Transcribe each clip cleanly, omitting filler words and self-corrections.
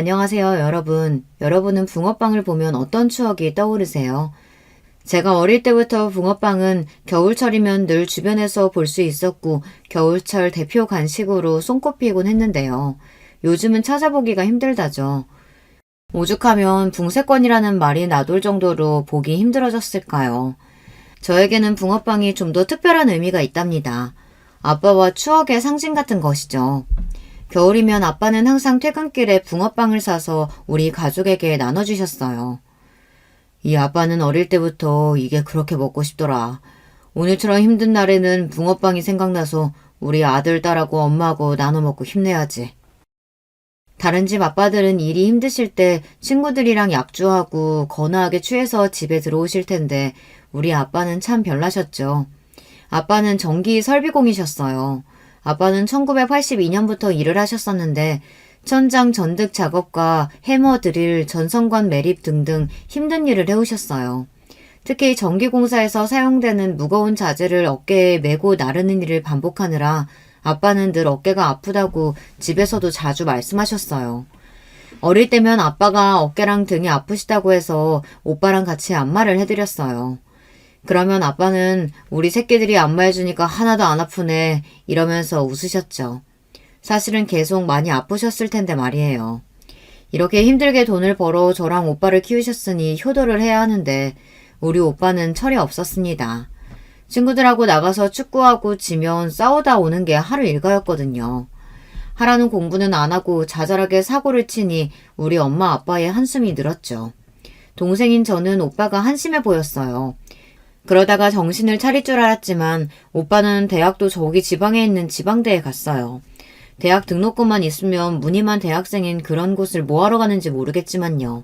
안녕하세요, 여러분. 여러분은 붕어빵을 보면 어떤 추억이 떠오르세요? 제가 어릴 때부터 붕어빵은 겨울철이면 늘 주변에서 볼 수 있었고, 겨울철 대표 간식으로 손꼽히곤 했는데요. 요즘은 찾아보기가 힘들다죠. 오죽하면 붕세권이라는 말이 나돌 정도로 보기 힘들어졌을까요? 저에게는 붕어빵이 좀 더 특별한 의미가 있답니다. 아빠와 추억의 상징 같은 것이죠. 겨울이면 아빠는 항상 퇴근길에 붕어빵을 사서 우리 가족에게 나눠주셨어요. 이 아빠는 어릴 때부터 이게 그렇게 먹고 싶더라. 오늘처럼 힘든 날에는 붕어빵이 생각나서 우리 아들, 딸하고 엄마하고 나눠 먹고 힘내야지. 다른 집 아빠들은 일이 힘드실 때 친구들이랑 약주하고 거나하게 취해서 집에 들어오실 텐데 우리 아빠는 참 별나셨죠. 아빠는 전기 설비공이셨어요. 아빠는 1982년부터 일을 하셨었는데 천장 전득 작업과 해머 드릴, 전선관 매립 등등 힘든 일을 해오셨어요. 특히 전기공사에서 사용되는 무거운 자재를 어깨에 메고 나르는 일을 반복하느라 아빠는 늘 어깨가 아프다고 집에서도 자주 말씀하셨어요. 어릴 때면 아빠가 어깨랑 등이 아프시다고 해서 오빠랑 같이 안마를 해드렸어요. 그러면 아빠는 우리 새끼들이 안마해주니까 하나도 안 아프네 이러면서 웃으셨죠. 사실은 계속 많이 아프셨을 텐데 말이에요. 이렇게 힘들게 돈을 벌어 저랑 오빠를 키우셨으니 효도를 해야 하는데 우리 오빠는 철이 없었습니다. 친구들하고 나가서 축구하고 지면 싸우다 오는 게 하루 일과였거든요. 하라는 공부는 안 하고 자잘하게 사고를 치니 우리 엄마 아빠의 한숨이 늘었죠. 동생인 저는 오빠가 한심해 보였어요. 그러다가 정신을 차릴 줄 알았지만 오빠는 대학도 저기 지방에 있는 지방대에 갔어요. 대학 등록금만 있으면 무늬만 대학생인 그런 곳을 뭐하러 가는지 모르겠지만요.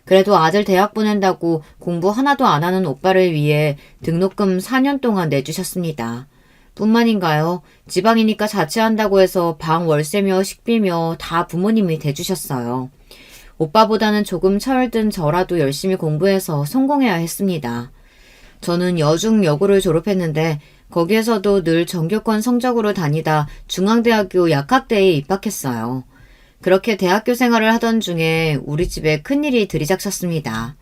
그래도 아들 대학 보낸다고 공부 하나도 안 하는 오빠를 위해 등록금 4년 동안 내주셨습니다. 뿐만인가요? 지방이니까 자취한다고 해서 방 월세며 식비며 다 부모님이 대주셨어요. 오빠보다는 조금 철든 저라도 열심히 공부해서 성공해야 했습니다. 저는 여중여고를 졸업했는데 거기에서도 늘 전교권 성적으로 다니다 중앙대학교 약학대에 입학했어요. 그렇게 대학교 생활을 하던 중에 우리 집에 큰일이 들이닥쳤습니다.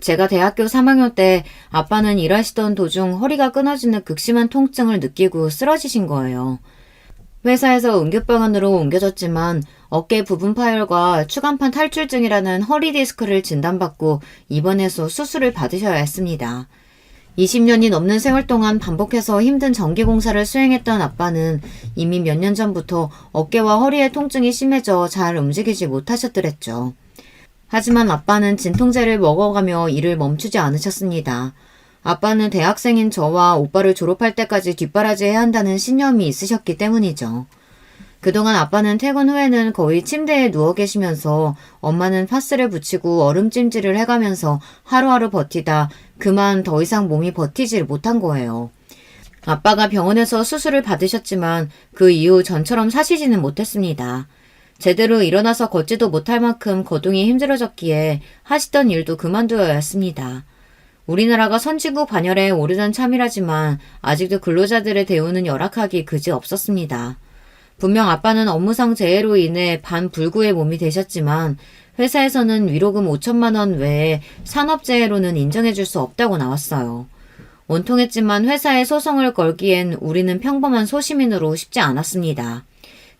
제가 대학교 3학년 때 아빠는 일하시던 도중 허리가 끊어지는 극심한 통증을 느끼고 쓰러지신 거예요. 회사에서 응급병원으로 옮겨졌지만 어깨 부분 파열과 추간판 탈출증이라는 허리 디스크를 진단받고 입원해서 수술을 받으셔야 했습니다. 20년이 넘는 세월 동안 반복해서 힘든 전기공사를 수행했던 아빠는 이미 몇 년 전부터 어깨와 허리의 통증이 심해져 잘 움직이지 못하셨더랬죠. 하지만 아빠는 진통제를 먹어가며 일을 멈추지 않으셨습니다. 아빠는 대학생인 저와 오빠를 졸업할 때까지 뒷바라지해야 한다는 신념이 있으셨기 때문이죠. 그동안 아빠는 퇴근 후에는 거의 침대에 누워 계시면서 엄마는 파스를 붙이고 얼음찜질을 해가면서 하루하루 버티다 그만 더 이상 몸이 버티질 못한 거예요. 아빠가 병원에서 수술을 받으셨지만 그 이후 전처럼 사시지는 못했습니다. 제대로 일어나서 걷지도 못할 만큼 거동이 힘들어졌기에 하시던 일도 그만두어야 했습니다. 우리나라가 선진국 반열에 오르던 참이라지만 아직도 근로자들의 대우는 열악하기 그지 없었습니다. 분명 아빠는 업무상 재해로 인해 반불구의 몸이 되셨지만 회사에서는 위로금 5천만 원 외에 산업재해로는 인정해줄 수 없다고 나왔어요. 원통했지만 회사에 소송을 걸기엔 우리는 평범한 소시민으로 쉽지 않았습니다.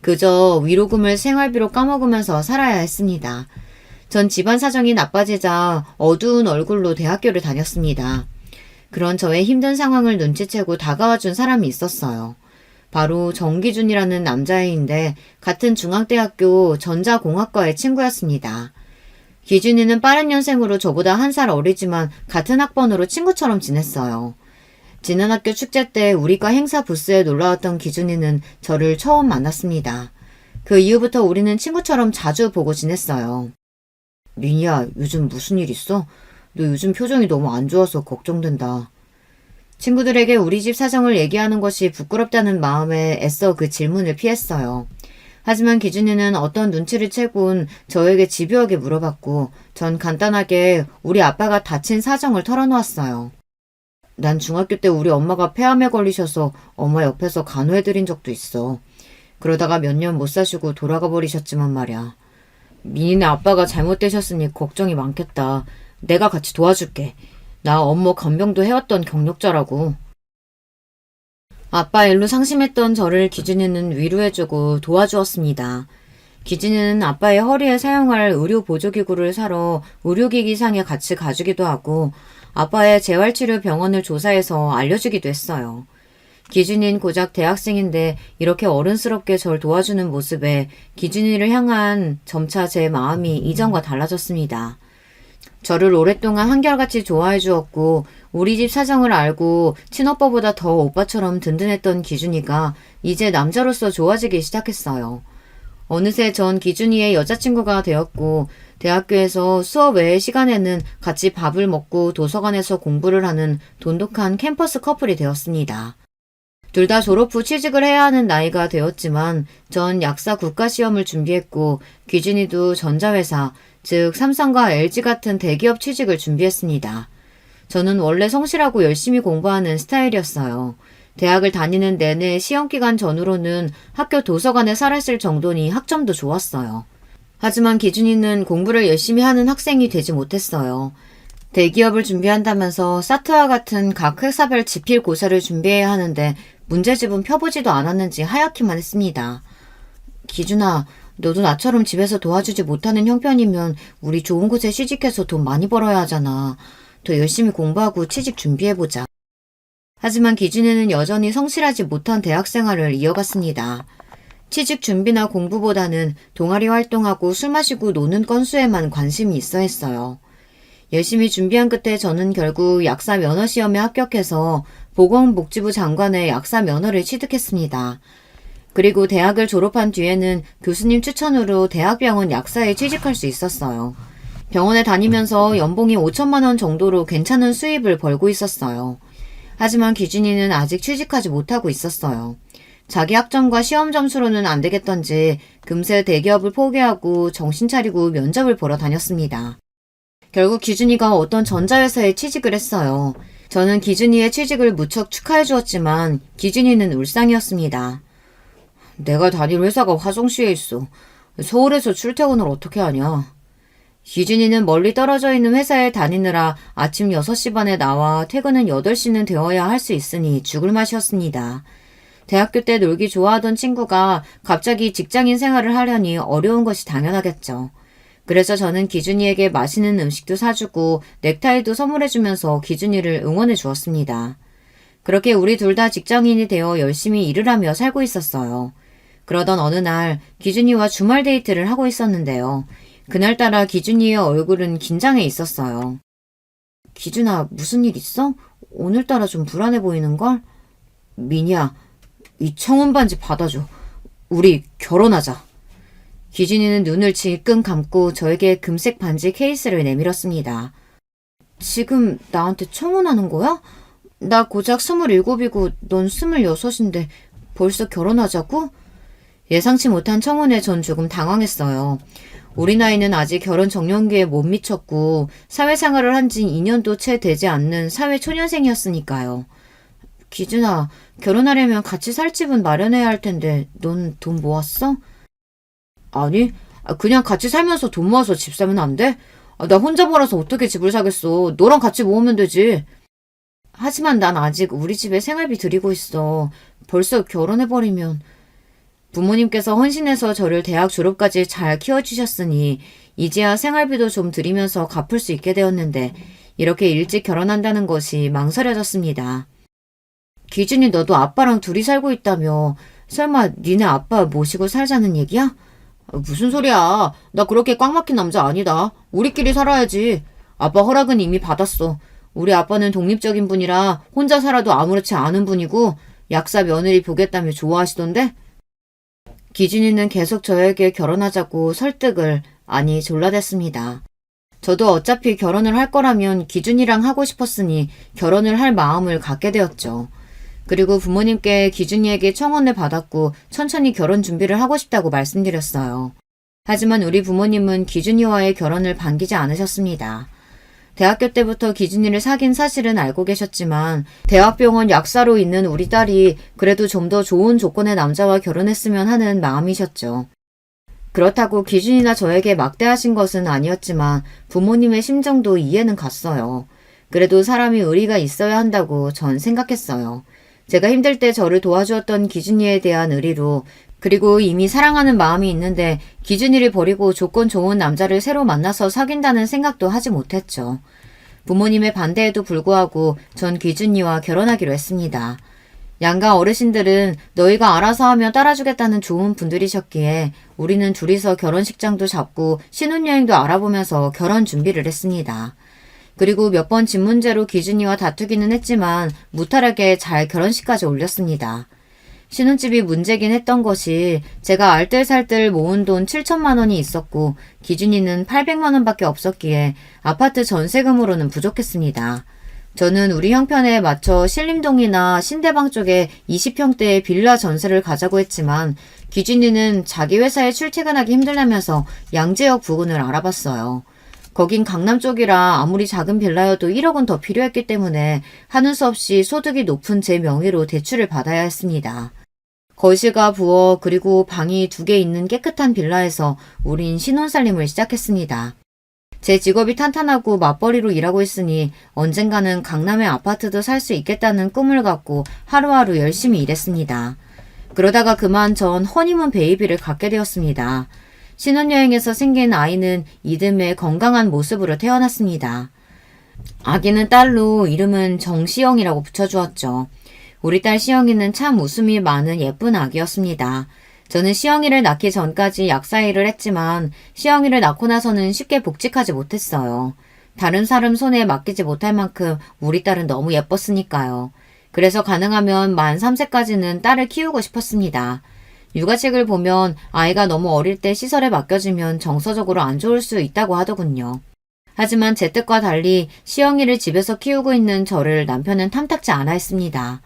그저 위로금을 생활비로 까먹으면서 살아야 했습니다. 전 집안 사정이 나빠지자 어두운 얼굴로 대학교를 다녔습니다. 그런 저의 힘든 상황을 눈치채고 다가와준 사람이 있었어요. 바로 정기준이라는 남자애인데 같은 중앙대학교 전자공학과의 친구였습니다. 기준이는 빠른 년생으로 저보다 1살 어리지만 같은 학번으로 친구처럼 지냈어요. 지난 학교 축제 때 우리과 행사 부스에 놀러왔던 기준이는 저를 처음 만났습니다. 그 이후부터 우리는 친구처럼 자주 보고 지냈어요. 민희야, 요즘 무슨 일 있어? 너 요즘 표정이 너무 안 좋아서 걱정된다. 친구들에게 우리 집 사정을 얘기하는 것이 부끄럽다는 마음에 애써 그 질문을 피했어요. 하지만 기준이는 어떤 눈치를 채곤 저에게 집요하게 물어봤고 전 간단하게 우리 아빠가 다친 사정을 털어놓았어요. 난 중학교 때 우리 엄마가 폐암에 걸리셔서 엄마 옆에서 간호해드린 적도 있어. 그러다가 몇 년 못 사시고 돌아가 버리셨지만 말이야. 민희네 아빠가 잘못되셨으니 걱정이 많겠다. 내가 같이 도와줄게. 나 업무 간병도 해왔던 경력자라고. 아빠 일로 상심했던 저를 기준이는 위로해주고 도와주었습니다. 기진이는 아빠의 허리에 사용할 의료 보조기구를 사러 의료기기상에 같이 가주기도 하고 아빠의 재활치료 병원을 조사해서 알려주기도 했어요. 기준이는 고작 대학생인데 이렇게 어른스럽게 절 도와주는 모습에 기준이를 향한 점차 제 마음이 이전과 달라졌습니다. 저를 오랫동안 한결같이 좋아해 주었고 우리 집 사정을 알고 친오빠보다 더 오빠처럼 든든했던 기준이가 이제 남자로서 좋아지기 시작했어요. 어느새 전 기준이의 여자친구가 되었고 대학교에서 수업 외의 시간에는 같이 밥을 먹고 도서관에서 공부를 하는 돈독한 캠퍼스 커플이 되었습니다. 둘 다 졸업 후 취직을 해야 하는 나이가 되었지만 전 약사 국가시험을 준비했고 기준이도 전자회사, 즉 삼성과 LG 같은 대기업 취직을 준비했습니다. 저는 원래 성실하고 열심히 공부하는 스타일이었어요. 대학을 다니는 내내 시험기간 전후로는 학교 도서관에 살았을 정도니 학점도 좋았어요. 하지만 기준이는 공부를 열심히 하는 학생이 되지 못했어요. 대기업을 준비한다면서 사트와 같은 각 회사별 지필고사를 준비해야 하는데 문제집은 펴보지도 않았는지 하얗기만 했습니다. 기준아, 너도 나처럼 집에서 도와주지 못하는 형편이면 우리 좋은 곳에 취직해서 돈 많이 벌어야 하잖아. 더 열심히 공부하고 취직 준비해보자. 하지만 기준이는 여전히 성실하지 못한 대학 생활을 이어갔습니다. 취직 준비나 공부보다는 동아리 활동하고 술 마시고 노는 건수에만 관심이 있어 했어요. 열심히 준비한 끝에 저는 결국 약사 면허 시험에 합격해서 보건복지부 장관의 약사 면허를 취득했습니다. 그리고 대학을 졸업한 뒤에는 교수님 추천으로 대학병원 약사에 취직할 수 있었어요. 병원에 다니면서 연봉이 5천만 원 정도로 괜찮은 수입을 벌고 있었어요. 하지만 기준이는 아직 취직하지 못하고 있었어요. 자기 학점과 시험 점수로는 안 되겠던지 금세 대기업을 포기하고 정신 차리고 면접을 보러 다녔습니다. 결국 기준이가 어떤 전자회사에 취직을 했어요. 저는 기준이의 취직을 무척 축하해 주었지만 기준이는 울상이었습니다. 내가 다닐 회사가 화성시에 있어. 서울에서 출퇴근을 어떻게 하냐. 기준이는 멀리 떨어져 있는 회사에 다니느라 아침 6시 반에 나와 퇴근은 8시는 되어야 할 수 있으니 죽을 맛이었습니다. 대학교 때 놀기 좋아하던 친구가 갑자기 직장인 생활을 하려니 어려운 것이 당연하겠죠. 그래서 저는 기준이에게 맛있는 음식도 사주고 넥타이도 선물해주면서 기준이를 응원해 주었습니다. 그렇게 우리 둘 다 직장인이 되어 열심히 일을 하며 살고 있었어요. 그러던 어느 날 기준이와 주말 데이트를 하고 있었는데요. 그날따라 기준이의 얼굴은 긴장해 있었어요. 기준아, 무슨 일 있어? 오늘따라 좀 불안해 보이는걸? 민희야, 이 청혼 반지 받아줘. 우리 결혼하자. 기준이는 눈을 질끈 감고 저에게 금색 반지 케이스를 내밀었습니다. 지금 나한테 청혼하는 거야? 나 고작 27이고 넌 26인데 벌써 결혼하자고? 예상치 못한 청혼에 전 조금 당황했어요. 우리 나이는 아직 결혼 정년기에 못 미쳤고 사회생활을 한 지 2년도 채 되지 않는 사회초년생이었으니까요. 기준아, 결혼하려면 같이 살 집은 마련해야 할 텐데 넌 돈 모았어? 아니, 그냥 같이 살면서 돈 모아서 집 사면 안 돼? 나 혼자 벌어서 어떻게 집을 사겠어. 너랑 같이 모으면 되지. 하지만 난 아직 우리 집에 생활비 드리고 있어. 벌써 결혼해버리면. 부모님께서 헌신해서 저를 대학 졸업까지 잘 키워주셨으니 이제야 생활비도 좀 드리면서 갚을 수 있게 되었는데 이렇게 일찍 결혼한다는 것이 망설여졌습니다. 기준이 너도 아빠랑 둘이 살고 있다며. 설마 니네 아빠 모시고 살자는 얘기야? 무슨 소리야. 나 그렇게 꽉 막힌 남자 아니다. 우리끼리 살아야지. 아빠 허락은 이미 받았어. 우리 아빠는 독립적인 분이라 혼자 살아도 아무렇지 않은 분이고 약사 며느리 보겠다며 좋아하시던데? 기준이는 계속 저에게 결혼하자고 설득을, 아니 졸라댔습니다. 저도 어차피 결혼을 할 거라면 기준이랑 하고 싶었으니 결혼을 할 마음을 갖게 되었죠. 그리고 부모님께 기준이에게 청혼을 받았고 천천히 결혼 준비를 하고 싶다고 말씀드렸어요. 하지만 우리 부모님은 기준이와의 결혼을 반기지 않으셨습니다. 대학교 때부터 기준이를 사귄 사실은 알고 계셨지만 대학병원 약사로 있는 우리 딸이 그래도 좀 더 좋은 조건의 남자와 결혼했으면 하는 마음이셨죠. 그렇다고 기준이나 저에게 막대하신 것은 아니었지만 부모님의 심정도 이해는 갔어요. 그래도 사람이 의리가 있어야 한다고 전 생각했어요. 제가 힘들 때 저를 도와주었던 기준이에 대한 의리로, 그리고 이미 사랑하는 마음이 있는데 기준이를 버리고 조건 좋은 남자를 새로 만나서 사귄다는 생각도 하지 못했죠. 부모님의 반대에도 불구하고 전 기준이와 결혼하기로 했습니다. 양가 어르신들은 너희가 알아서 하면 따라주겠다는 좋은 분들이셨기에 우리는 둘이서 결혼식장도 잡고 신혼여행도 알아보면서 결혼 준비를 했습니다. 그리고 몇 번 집 문제로 기준이와 다투기는 했지만 무탈하게 잘 결혼식까지 올렸습니다. 신혼집이 문제긴 했던 것이 제가 알뜰살뜰 모은 돈 7천만 원이 있었고 기준이는 800만 원밖에 없었기에 아파트 전세금으로는 부족했습니다. 저는 우리 형편에 맞춰 신림동이나 신대방 쪽에 20평대의 빌라 전세를 가자고 했지만 기준이는 자기 회사에 출퇴근하기 힘들다면서 양재역 부근을 알아봤어요. 거긴 강남 쪽이라 아무리 작은 빌라여도 1억 원 더 필요했기 때문에 하는 수 없이 소득이 높은 제 명의로 대출을 받아야 했습니다. 거실과 부엌 그리고 방이 2개 있는 깨끗한 빌라에서 우린 신혼살림을 시작했습니다. 제 직업이 탄탄하고 맞벌이로 일하고 있으니 언젠가는 강남의 아파트도 살 수 있겠다는 꿈을 갖고 하루하루 열심히 일했습니다. 그러다가 그만 전 허니문 베이비를 갖게 되었습니다. 신혼여행에서 생긴 아이는 이듬해 건강한 모습으로 태어났습니다. 아기는 딸로 이름은 정시영이라고 붙여주었죠. 우리 딸 시영이는 참 웃음이 많은 예쁜 아기였습니다. 저는 시영이를 낳기 전까지 약사일을 했지만 시영이를 낳고 나서는 쉽게 복직하지 못했어요. 다른 사람 손에 맡기지 못할 만큼 우리 딸은 너무 예뻤으니까요. 그래서 가능하면 만 3세까지는 딸을 키우고 싶었습니다. 육아책을 보면 아이가 너무 어릴 때 시설에 맡겨지면 정서적으로 안 좋을 수 있다고 하더군요. 하지만 제 뜻과 달리 시영이를 집에서 키우고 있는 저를 남편은 탐탁지 않아 했습니다.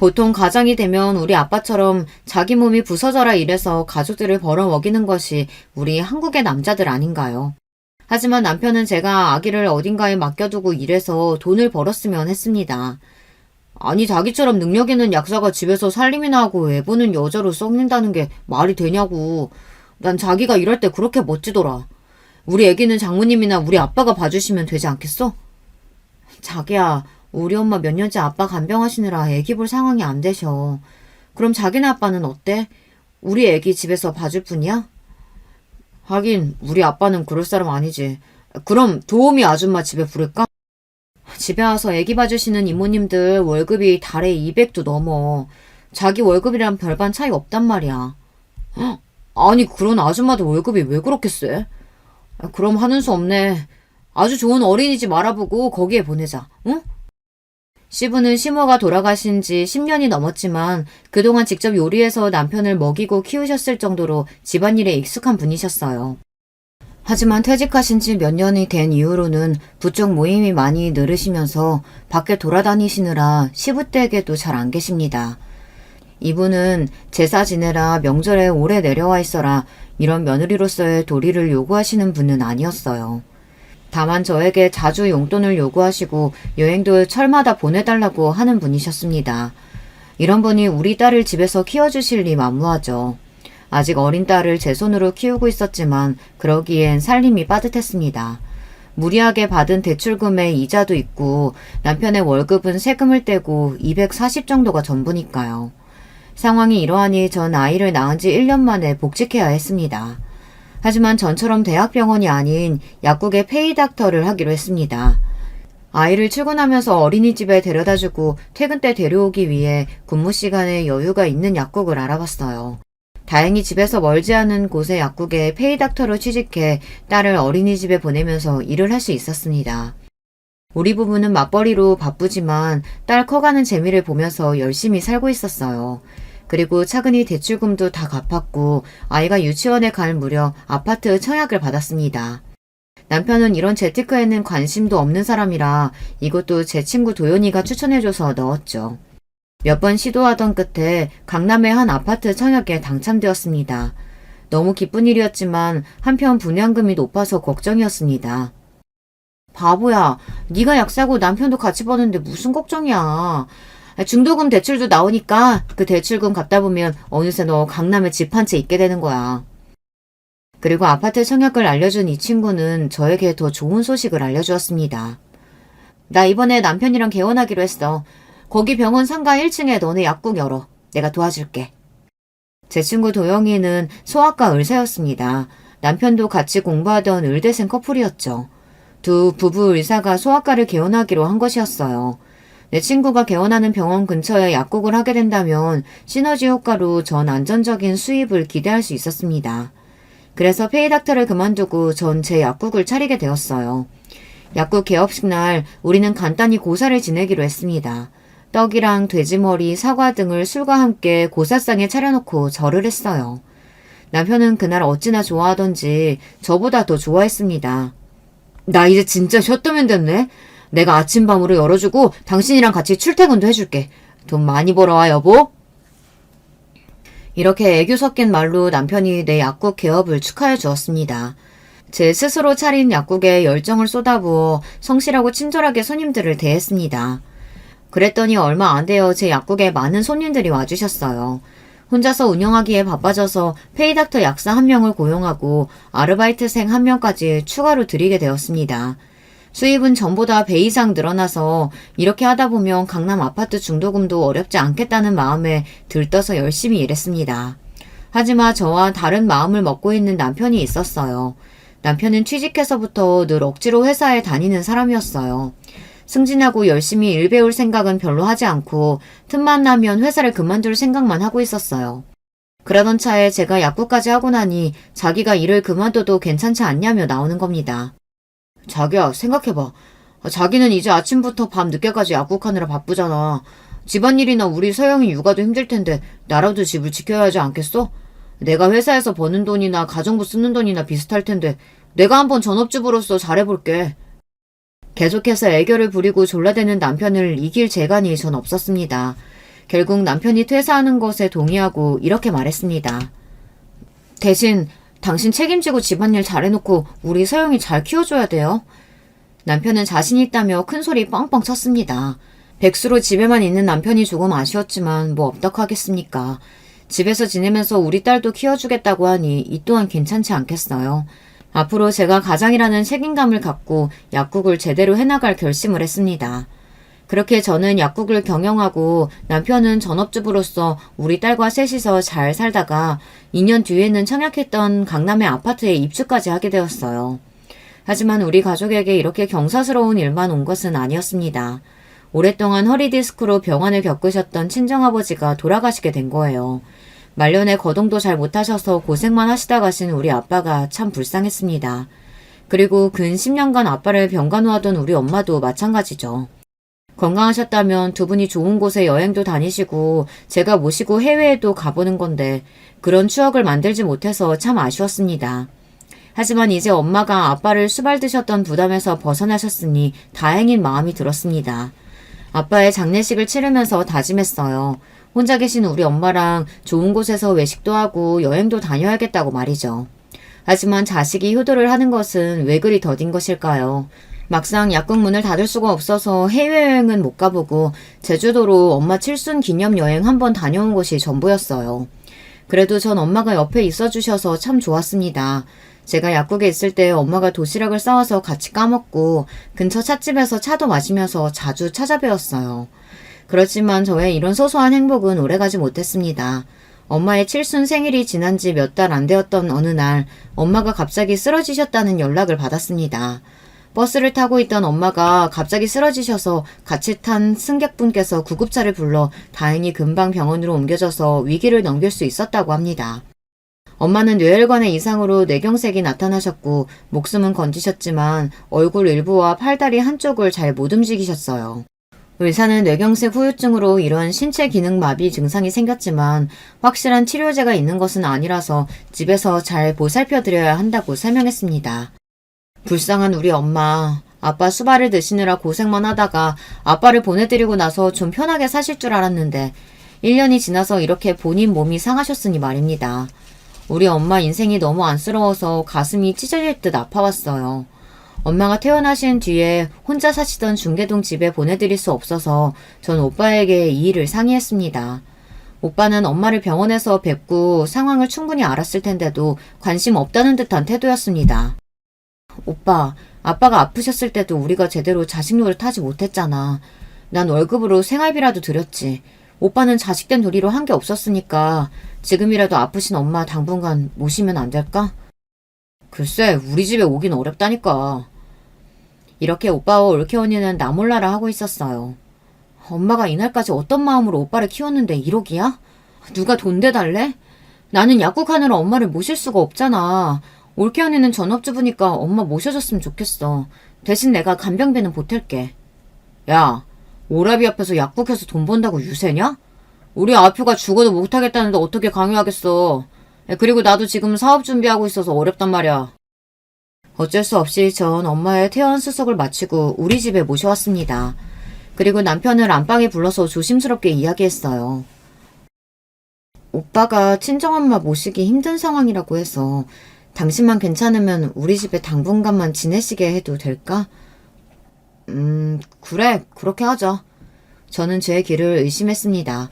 보통 가장이 되면 우리 아빠처럼 자기 몸이 부서져라 이래서 가족들을 벌어먹이는 것이 우리 한국의 남자들 아닌가요? 하지만 남편은 제가 아기를 어딘가에 맡겨두고 일해서 돈을 벌었으면 했습니다. 아니 자기처럼 능력 있는 약사가 집에서 살림이나 하고 애 보는 여자로 썩는다는 게 말이 되냐고. 난 자기가 이럴 때 그렇게 멋지더라. 우리 애기는 장모님이나 우리 아빠가 봐주시면 되지 않겠어? 자기야, 우리 엄마 몇 년째 아빠 간병하시느라 애기 볼 상황이 안 되셔. 그럼 자기네 아빠는 어때? 우리 애기 집에서 봐줄 뿐이야? 하긴 우리 아빠는 그럴 사람 아니지. 그럼 도우미 아줌마 집에 부를까? 집에 와서 애기 봐주시는 이모님들 월급이 달에 200도 넘어. 자기 월급이랑 별반 차이 없단 말이야. 헉, 아니 그런 아줌마들 월급이 왜 그렇게 세? 그럼 하는 수 없네. 아주 좋은 어린이집 알아보고 거기에 보내자. 응? 시부는 시모가 돌아가신 지 10년이 넘었지만 그동안 직접 요리해서 남편을 먹이고 키우셨을 정도로 집안일에 익숙한 분이셨어요. 하지만 퇴직하신 지 몇 년이 된 이후로는 부쩍 모임이 많이 늘으시면서 밖에 돌아다니시느라 시부댁에도 잘 안 계십니다. 이분은 제사 지내라 명절에 오래 내려와 있어라 이런 며느리로서의 도리를 요구하시는 분은 아니었어요. 다만 저에게 자주 용돈을 요구하시고 여행도 철마다 보내달라고 하는 분이셨습니다. 이런 분이 우리 딸을 집에서 키워주실 리 만무하죠. 아직 어린 딸을 제 손으로 키우고 있었지만 그러기엔 살림이 빠듯했습니다. 무리하게 받은 대출금에 이자도 있고 남편의 월급은 세금을 떼고 240 정도가 전부니까요. 상황이 이러하니 전 아이를 낳은 지 1년 만에 복직해야 했습니다. 하지만 전처럼 대학병원이 아닌 약국의 페이닥터를 하기로 했습니다. 아이를 출근하면서 어린이집에 데려다주고 퇴근 때 데려오기 위해 근무 시간에 여유가 있는 약국을 알아봤어요. 다행히 집에서 멀지 않은 곳의 약국에 페이닥터로 취직해 딸을 어린이집에 보내면서 일을 할 수 있었습니다. 우리 부부는 맞벌이로 바쁘지만 딸 커가는 재미를 보면서 열심히 살고 있었어요. 그리고 차근히 대출금도 다 갚았고 아이가 유치원에 갈 무렵 아파트 청약을 받았습니다. 남편은 이런 재테크에는 관심도 없는 사람이라 이것도 제 친구 도연이가 추천해줘서 넣었죠. 몇 번 시도하던 끝에 강남의 한 아파트 청약에 당첨되었습니다. 너무 기쁜 일이었지만 한편 분양금이 높아서 걱정이었습니다. 바보야, 네가 약사고 남편도 같이 버는데 무슨 걱정이야. 중도금 대출도 나오니까 그 대출금 갚다 보면 어느새 너 강남에 집 한 채 있게 되는 거야. 그리고 아파트 청약을 알려준 이 친구는 저에게 더 좋은 소식을 알려주었습니다. 나 이번에 남편이랑 개원하기로 했어. 거기 병원 상가 1층에 너네 약국 열어. 내가 도와줄게. 제 친구 도영이는 소아과 의사였습니다. 남편도 같이 공부하던 의대생 커플이었죠. 두 부부 의사가 소아과를 개원하기로 한 것이었어요. 내 친구가 개원하는 병원 근처에 약국을 하게 된다면 시너지 효과로 전 안정적인 수입을 기대할 수 있었습니다. 그래서 페이닥터를 그만두고 전 제 약국을 차리게 되었어요. 약국 개업식 날 우리는 간단히 고사를 지내기로 했습니다. 떡이랑 돼지머리, 사과 등을 술과 함께 고사상에 차려놓고 절을 했어요. 남편은 그날 어찌나 좋아하던지 저보다 더 좋아했습니다. 나 이제 진짜 쉬었다면 됐네. 내가 아침밤으로 열어주고 당신이랑 같이 출퇴근도 해줄게. 돈 많이 벌어와 여보. 이렇게 애교 섞인 말로 남편이 내 약국 개업을 축하해 주었습니다. 제 스스로 차린 약국에 열정을 쏟아부어 성실하고 친절하게 손님들을 대했습니다. 그랬더니 얼마 안 되어 제 약국에 많은 손님들이 와주셨어요. 혼자서 운영하기에 바빠져서 페이닥터 약사 1명을 고용하고 아르바이트생 1명까지 추가로 들이게 되었습니다. 수입은 전보다 배 이상 늘어나서 이렇게 하다 보면 강남 아파트 중도금도 어렵지 않겠다는 마음에 들떠서 열심히 일했습니다. 하지만 저와 다른 마음을 먹고 있는 남편이 있었어요. 남편은 취직해서부터 늘 억지로 회사에 다니는 사람이었어요. 승진하고 열심히 일 배울 생각은 별로 하지 않고 틈만 나면 회사를 그만둘 생각만 하고 있었어요. 그러던 차에 제가 약국까지 하고 나니 자기가 일을 그만둬도 괜찮지 않냐며 나오는 겁니다. 자기야, 생각해봐. 자기는 이제 아침부터 밤 늦게까지 약국하느라 바쁘잖아. 집안일이나 우리 서영이 육아도 힘들 텐데 나라도 집을 지켜야 하지 않겠어? 내가 회사에서 버는 돈이나 가정부 쓰는 돈이나 비슷할 텐데 내가 한번 전업주부로서 잘해볼게. 계속해서 애교를 부리고 졸라대는 남편을 이길 재간이 전 없었습니다. 결국 남편이 퇴사하는 것에 동의하고 이렇게 말했습니다. 대신 당신 책임지고 집안일 잘해놓고 우리 서영이 잘 키워줘야 돼요. 남편은 자신 있다며 큰소리 뻥뻥 쳤습니다. 백수로 집에만 있는 남편이 조금 아쉬웠지만 뭐 어떡하겠습니까. 집에서 지내면서 우리 딸도 키워주겠다고 하니 이 또한 괜찮지 않겠어요. 앞으로 제가 가장이라는 책임감을 갖고 약국을 제대로 해나갈 결심을 했습니다. 그렇게 저는 약국을 경영하고 남편은 전업주부로서 우리 딸과 셋이서 잘 살다가 2년 뒤에는 청약했던 강남의 아파트에 입주까지 하게 되었어요. 하지만 우리 가족에게 이렇게 경사스러운 일만 온 것은 아니었습니다. 오랫동안 허리디스크로 병환을 겪으셨던 친정아버지가 돌아가시게 된 거예요. 말년에 거동도 잘 못하셔서 고생만 하시다 가신 우리 아빠가 참 불쌍했습니다. 그리고 근 10년간 아빠를 병간호하던 우리 엄마도 마찬가지죠. 건강하셨다면 두 분이 좋은 곳에 여행도 다니시고 제가 모시고 해외에도 가보는 건데 그런 추억을 만들지 못해서 참 아쉬웠습니다. 하지만 이제 엄마가 아빠를 수발드셨던 부담에서 벗어나셨으니 다행인 마음이 들었습니다. 아빠의 장례식을 치르면서 다짐했어요. 혼자 계신 우리 엄마랑 좋은 곳에서 외식도 하고 여행도 다녀야겠다고 말이죠. 하지만 자식이 효도를 하는 것은 왜 그리 더딘 것일까요? 막상 약국 문을 닫을 수가 없어서 해외여행은 못 가보고 제주도로 엄마 칠순 기념여행 한번 다녀온 것이 전부였어요. 그래도 전 엄마가 옆에 있어주셔서 참 좋았습니다. 제가 약국에 있을 때 엄마가 도시락을 싸와서 같이 까먹고 근처 찻집에서 차도 마시면서 자주 찾아뵈었어요. 그렇지만 저의 이런 소소한 행복은 오래가지 못했습니다. 엄마의 칠순 생일이 지난 지 몇 달 안 되었던 어느 날 엄마가 갑자기 쓰러지셨다는 연락을 받았습니다. 버스를 타고 있던 엄마가 갑자기 쓰러지셔서 같이 탄 승객분께서 구급차를 불러 다행히 금방 병원으로 옮겨져서 위기를 넘길 수 있었다고 합니다. 엄마는 뇌혈관의 이상으로 뇌경색이 나타나셨고 목숨은 건지셨지만 얼굴 일부와 팔다리 한쪽을 잘 못 움직이셨어요. 의사는 뇌경색 후유증으로 이런 신체 기능 마비 증상이 생겼지만 확실한 치료제가 있는 것은 아니라서 집에서 잘 보살펴드려야 한다고 설명했습니다. 불쌍한 우리 엄마. 아빠 수발을 드시느라 고생만 하다가 아빠를 보내드리고 나서 좀 편하게 사실 줄 알았는데 1년이 지나서 이렇게 본인 몸이 상하셨으니 말입니다. 우리 엄마 인생이 너무 안쓰러워서 가슴이 찢어질 듯 아파왔어요. 엄마가 퇴원하신 뒤에 혼자 사시던 중계동 집에 보내드릴 수 없어서 전 오빠에게 이 일을 상의했습니다. 오빠는 엄마를 병원에서 뵙고 상황을 충분히 알았을 텐데도 관심 없다는 듯한 태도였습니다. 오빠, 아빠가 아프셨을 때도 우리가 제대로 자식 노릇하지 못했잖아. 난 월급으로 생활비라도 드렸지. 오빠는 자식된 도리로 한 게 없었으니까 지금이라도 아프신 엄마 당분간 모시면 안 될까? 글쎄, 우리 집에 오긴 어렵다니까. 이렇게 오빠와 올케 언니는 나 몰라라 하고 있었어요. 엄마가 이날까지 어떤 마음으로 오빠를 키웠는데 1억이야? 누가 돈 대달래? 나는 약국하느라 엄마를 모실 수가 없잖아. 올케 언니는 전업주부니까 엄마 모셔줬으면 좋겠어. 대신 내가 간병비는 보탤게. 야, 오라비 앞에서 약국해서 돈 번다고 유세냐? 우리 아표가 죽어도 못하겠다는데 어떻게 강요하겠어. 그리고 나도 지금 사업 준비하고 있어서 어렵단 말이야. 어쩔 수 없이 전 엄마의 퇴원 수속을 마치고 우리 집에 모셔왔습니다. 그리고 남편을 안방에 불러서 조심스럽게 이야기했어요. 오빠가 친정엄마 모시기 힘든 상황이라고 해서 당신만 괜찮으면 우리 집에 당분간만 지내시게 해도 될까? 그래, 그렇게 하자. 저는 제 길을 의심했습니다.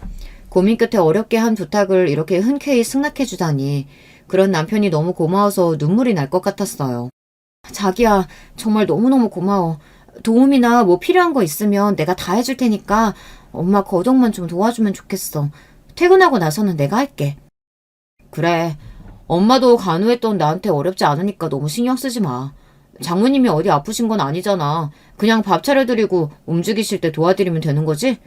고민 끝에 어렵게 한 부탁을 이렇게 흔쾌히 승낙해주다니 그런 남편이 너무 고마워서 눈물이 날 것 같았어요. 자기야, 정말 너무너무 고마워. 도움이나 뭐 필요한 거 있으면 내가 다 해줄 테니까 엄마 거동만 좀 도와주면 좋겠어. 퇴근하고 나서는 내가 할게. 그래, 엄마도 간호했던 나한테 어렵지 않으니까 너무 신경 쓰지 마. 장모님이 어디 아프신 건 아니잖아. 그냥 밥 차려드리고 움직이실 때 도와드리면 되는 거지?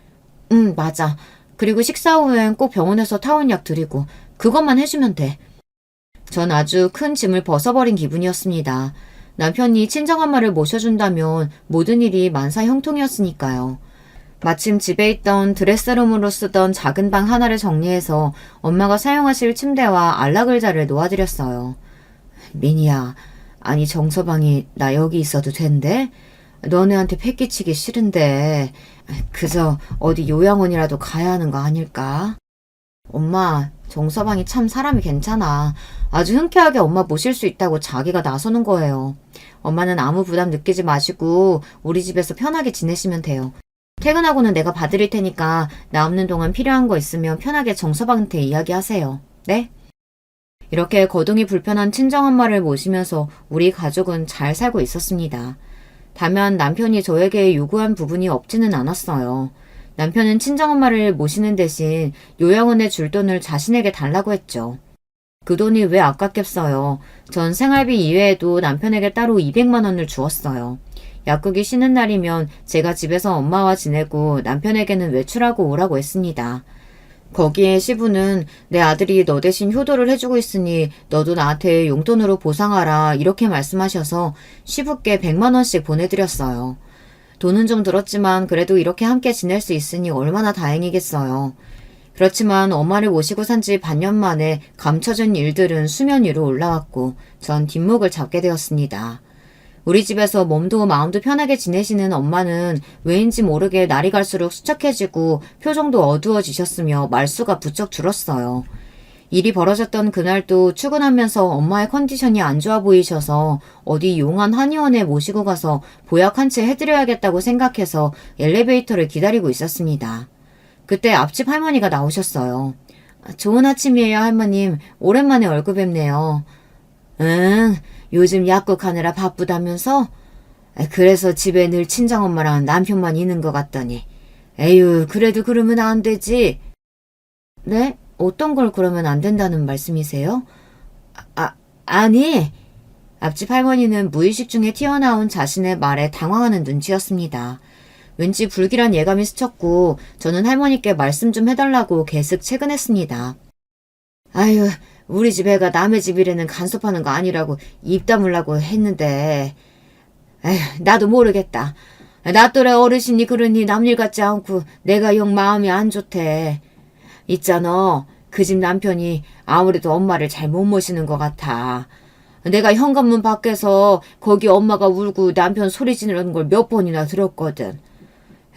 응, 맞아. 그리고 식사 후엔 꼭 병원에서 타원약 드리고 그것만 해주면 돼. 전 아주 큰 짐을 벗어버린 기분이었습니다. 남편이 친정엄마를 모셔준다면 모든 일이 만사형통이었으니까요. 마침 집에 있던 드레스룸으로 쓰던 작은 방 하나를 정리해서 엄마가 사용하실 침대와 안락의자를 놓아드렸어요. 미니야, 아니 정서방이 나 여기 있어도 된대? 너네한테 패기치기 싫은데 그저 어디 요양원이라도 가야 하는 거 아닐까? 엄마, 정서방이 참 사람이 괜찮아. 아주 흔쾌하게 엄마 모실 수 있다고 자기가 나서는 거예요. 엄마는 아무 부담 느끼지 마시고 우리 집에서 편하게 지내시면 돼요. 퇴근하고는 내가 봐드릴 테니까 나 없는 동안 필요한 거 있으면 편하게 정서방한테 이야기하세요. 네? 이렇게 거동이 불편한 친정엄마를 모시면서 우리 가족은 잘 살고 있었습니다. 다만 남편이 저에게 요구한 부분이 없지는 않았어요. 남편은 친정엄마를 모시는 대신 요양원에 줄 돈을 자신에게 달라고 했죠. 그 돈이 왜 아깝겠어요. 전 생활비 이외에도 남편에게 따로 200만 원을 주었어요. 약국이 쉬는 날이면 제가 집에서 엄마와 지내고 남편에게는 외출하고 오라고 했습니다. 거기에 시부는 내 아들이 너 대신 효도를 해주고 있으니 너도 나한테 용돈으로 보상하라 이렇게 말씀하셔서 시부께 100만 원씩 보내드렸어요. 돈은 좀 들었지만 그래도 이렇게 함께 지낼 수 있으니 얼마나 다행이겠어요. 그렇지만 엄마를 모시고 산 지 반년 만에 감춰진 일들은 수면 위로 올라왔고 전 뒷목을 잡게 되었습니다. 우리 집에서 몸도 마음도 편하게 지내시는 엄마는 왜인지 모르게 날이 갈수록 수척해지고 표정도 어두워지셨으며 말수가 부쩍 줄었어요. 일이 벌어졌던 그날도 출근하면서 엄마의 컨디션이 안 좋아 보이셔서 어디 용한 한의원에 모시고 가서 보약 한 채 해드려야겠다고 생각해서 엘리베이터를 기다리고 있었습니다. 그때 앞집 할머니가 나오셨어요. 좋은 아침이에요, 할머님. 오랜만에 얼굴 뵙네요. 응, 요즘 약국 하느라 바쁘다면서? 그래서 집에 늘 친정엄마랑 남편만 있는 것 같더니. 에휴, 그래도 그러면 안 되지. 네? 어떤 걸 그러면 안 된다는 말씀이세요? 아니. 앞집 할머니는 무의식 중에 튀어나온 자신의 말에 당황하는 눈치였습니다. 왠지 불길한 예감이 스쳤고 저는 할머니께 말씀 좀 해달라고 계속 채근했습니다. 아유, 우리 집 애가 남의 집이라는 간섭하는 거 아니라고 입 다물라고 했는데 에휴, 나도 모르겠다. 나 또래 어르신이 그러니 남일 같지 않고 내가 영 마음이 안 좋대. 있잖아, 그 집 남편이 아무래도 엄마를 잘 못 모시는 것 같아. 내가 현관문 밖에서 거기 엄마가 울고 남편 소리 지르는 걸 몇 번이나 들었거든.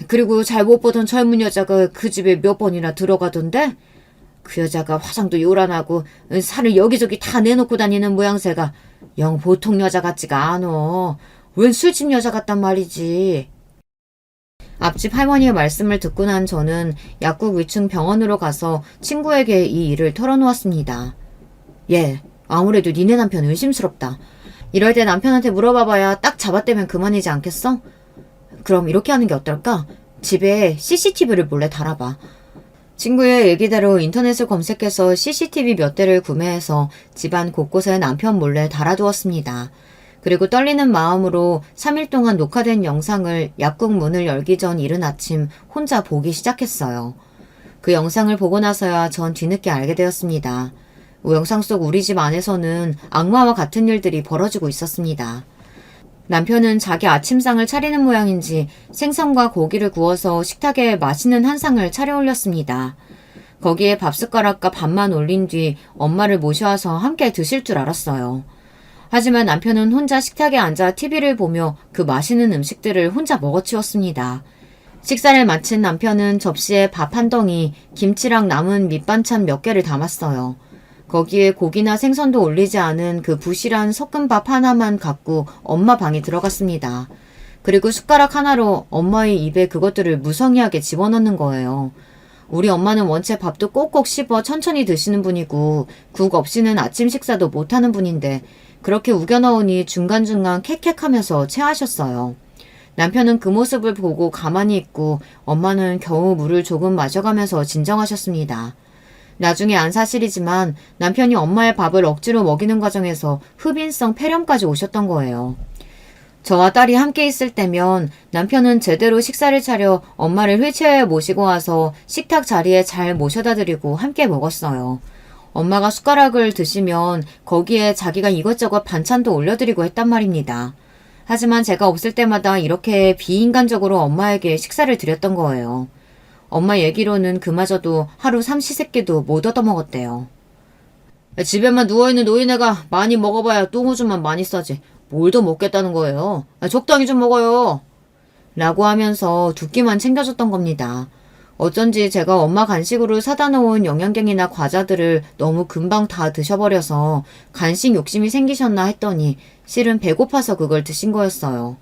그리고 잘 못 보던 젊은 여자가 그 집에 몇 번이나 들어가던데 그 여자가 화장도 요란하고 살을 여기저기 다 내놓고 다니는 모양새가 영 보통 여자 같지가 않어. 웬 술집 여자 같단 말이지. 앞집 할머니의 말씀을 듣고 난 저는 약국 위층 병원으로 가서 친구에게 이 일을 털어놓았습니다. 예, 아무래도 니네 남편 의심스럽다. 이럴 때 남편한테 물어봐봐야 딱 잡아떼면 그만이지 않겠어? 그럼 이렇게 하는 게 어떨까? 집에 CCTV를 몰래 달아봐. 친구의 얘기대로 인터넷을 검색해서 CCTV 몇 대를 구매해서 집안 곳곳에 남편 몰래 달아두었습니다. 그리고 떨리는 마음으로 3일 동안 녹화된 영상을 약국 문을 열기 전 이른 아침 혼자 보기 시작했어요. 그 영상을 보고 나서야 전 뒤늦게 알게 되었습니다. 영상 속 우리 집 안에서는 악마와 같은 일들이 벌어지고 있었습니다. 남편은 자기 아침상을 차리는 모양인지 생선과 고기를 구워서 식탁에 맛있는 한 상을 차려 올렸습니다. 거기에 밥숟가락과 밥만 올린 뒤 엄마를 모셔와서 함께 드실 줄 알았어요. 하지만 남편은 혼자 식탁에 앉아 TV를 보며 그 맛있는 음식들을 혼자 먹어치웠습니다. 식사를 마친 남편은 접시에 밥 한 덩이, 김치랑 남은 밑반찬 몇 개를 담았어요. 거기에 고기나 생선도 올리지 않은 그 부실한 섞은밥 하나만 갖고 엄마 방에 들어갔습니다. 그리고 숟가락 하나로 엄마의 입에 그것들을 무성의하게 집어넣는 거예요. 우리 엄마는 원체 밥도 꼭꼭 씹어 천천히 드시는 분이고 국 없이는 아침 식사도 못하는 분인데 그렇게 우겨 넣으니 중간중간 캑캑하면서 체하셨어요. 남편은 그 모습을 보고 가만히 있고 엄마는 겨우 물을 조금 마셔가면서 진정하셨습니다. 나중에 안 사실이지만 남편이 엄마의 밥을 억지로 먹이는 과정에서 흡인성 폐렴까지 오셨던 거예요. 저와 딸이 함께 있을 때면 남편은 제대로 식사를 차려 엄마를 휠체어에 모시고 와서 식탁 자리에 잘 모셔다 드리고 함께 먹었어요. 엄마가 숟가락을 드시면 거기에 자기가 이것저것 반찬도 올려드리고 했단 말입니다. 하지만 제가 없을 때마다 이렇게 비인간적으로 엄마에게 식사를 드렸던 거예요. 엄마 얘기로는 그마저도 하루 삼시세끼도 못 얻어먹었대요. 집에만 누워있는 노인네가 많이 먹어봐야 똥오줌만 많이 싸지. 뭘 더 먹겠다는 거예요. 적당히 좀 먹어요. 라고 하면서 두 끼만 챙겨줬던 겁니다. 어쩐지 제가 엄마 간식으로 사다 놓은 영양갱이나 과자들을 너무 금방 다 드셔버려서 간식 욕심이 생기셨나 했더니 실은 배고파서 그걸 드신 거였어요.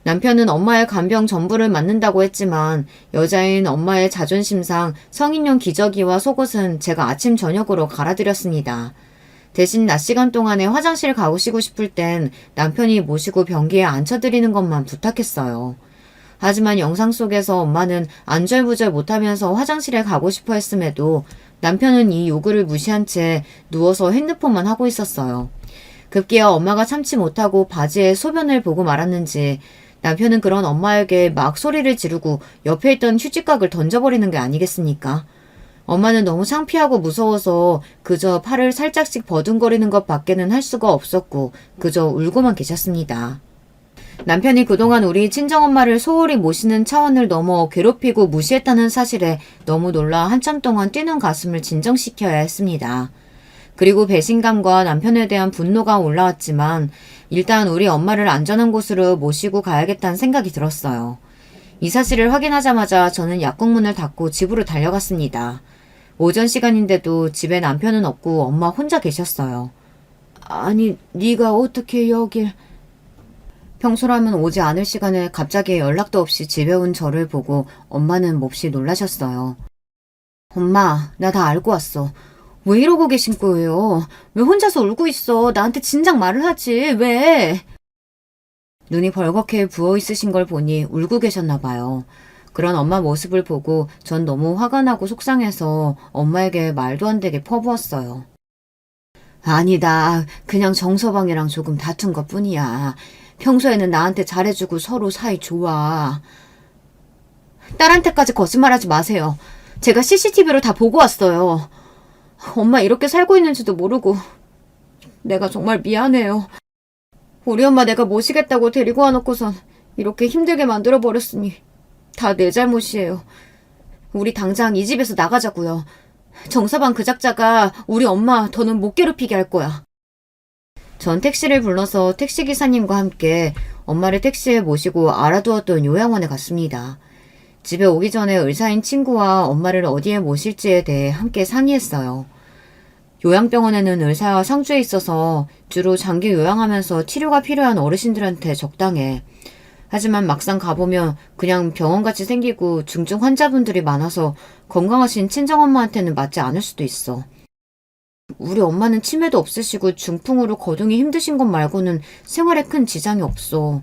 남편은 엄마의 간병 전부를 맡는다고 했지만 여자인 엄마의 자존심상 성인용 기저귀와 속옷은 제가 아침 저녁으로 갈아드렸습니다. 대신 낮 시간 동안에 화장실 가시고 싶을 땐 남편이 모시고 변기에 앉혀드리는 것만 부탁했어요. 하지만 영상 속에서 엄마는 안절부절 못하면서 화장실에 가고 싶어 했음에도 남편은 이 요구를 무시한 채 누워서 핸드폰만 하고 있었어요. 급기야 엄마가 참지 못하고 바지에 소변을 보고 말았는지 남편은 그런 엄마에게 막 소리를 지르고 옆에 있던 휴지각을 던져버리는 게 아니겠습니까? 엄마는 너무 창피하고 무서워서 그저 팔을 살짝씩 버둥거리는 것 밖에는 할 수가 없었고 그저 울고만 계셨습니다. 남편이 그동안 우리 친정엄마를 소홀히 모시는 차원을 넘어 괴롭히고 무시했다는 사실에 너무 놀라 한참 동안 뛰는 가슴을 진정시켜야 했습니다. 그리고 배신감과 남편에 대한 분노가 올라왔지만 일단 우리 엄마를 안전한 곳으로 모시고 가야겠다는 생각이 들었어요. 이 사실을 확인하자마자 저는 약국 문을 닫고 집으로 달려갔습니다. 오전 시간인데도 집에 남편은 없고 엄마 혼자 계셨어요. 아니, 네가 어떻게 여길... 평소라면 오지 않을 시간에 갑자기 연락도 없이 집에 온 저를 보고 엄마는 몹시 놀라셨어요. 엄마, 나 다 알고 왔어. 왜 이러고 계신 거예요? 왜 혼자서 울고 있어? 나한테 진작 말을 하지. 왜? 눈이 벌겋게 부어있으신 걸 보니 울고 계셨나 봐요. 그런 엄마 모습을 보고 전 너무 화가 나고 속상해서 엄마에게 말도 안 되게 퍼부었어요. 아니다. 그냥 정서방이랑 조금 다툰 것 뿐이야. 평소에는 나한테 잘해주고 서로 사이 좋아. 딸한테까지 거짓말하지 마세요. 제가 CCTV로 다 보고 왔어요. 엄마 이렇게 살고 있는지도 모르고 내가 정말 미안해요. 우리 엄마 내가 모시겠다고 데리고 와놓고선 이렇게 힘들게 만들어버렸으니 다 내 잘못이에요. 우리 당장 이 집에서 나가자고요. 정서방 그 작자가 우리 엄마 더는 못 괴롭히게 할 거야. 전 택시를 불러서 택시기사님과 함께 엄마를 택시에 모시고 알아두었던 요양원에 갔습니다. 집에 오기 전에 의사인 친구와 엄마를 어디에 모실지에 대해 함께 상의했어요. 요양병원에는 의사와 상주해 있어서 주로 장기 요양하면서 치료가 필요한 어르신들한테 적당해. 하지만 막상 가보면 그냥 병원같이 생기고 중증 환자분들이 많아서 건강하신 친정엄마한테는 맞지 않을 수도 있어. 우리 엄마는 치매도 없으시고 중풍으로 거동이 힘드신 것 말고는 생활에 큰 지장이 없어.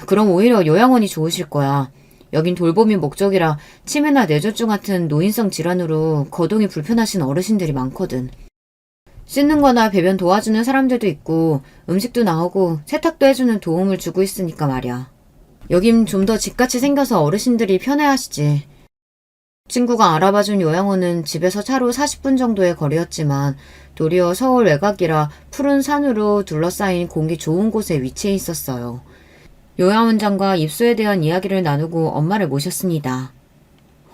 그럼 오히려 요양원이 좋으실 거야. 여긴 돌봄이 목적이라 치매나 뇌졸중 같은 노인성 질환으로 거동이 불편하신 어르신들이 많거든. 씻는 거나 배변 도와주는 사람들도 있고 음식도 나오고 세탁도 해주는 도움을 주고 있으니까 말이야. 여긴 좀 더 집같이 생겨서 어르신들이 편해하시지. 친구가 알아봐준 요양원은 집에서 차로 40분 정도의 거리였지만 도리어 서울 외곽이라 푸른 산으로 둘러싸인 공기 좋은 곳에 위치해 있었어요. 요양원장과 입소에 대한 이야기를 나누고 엄마를 모셨습니다.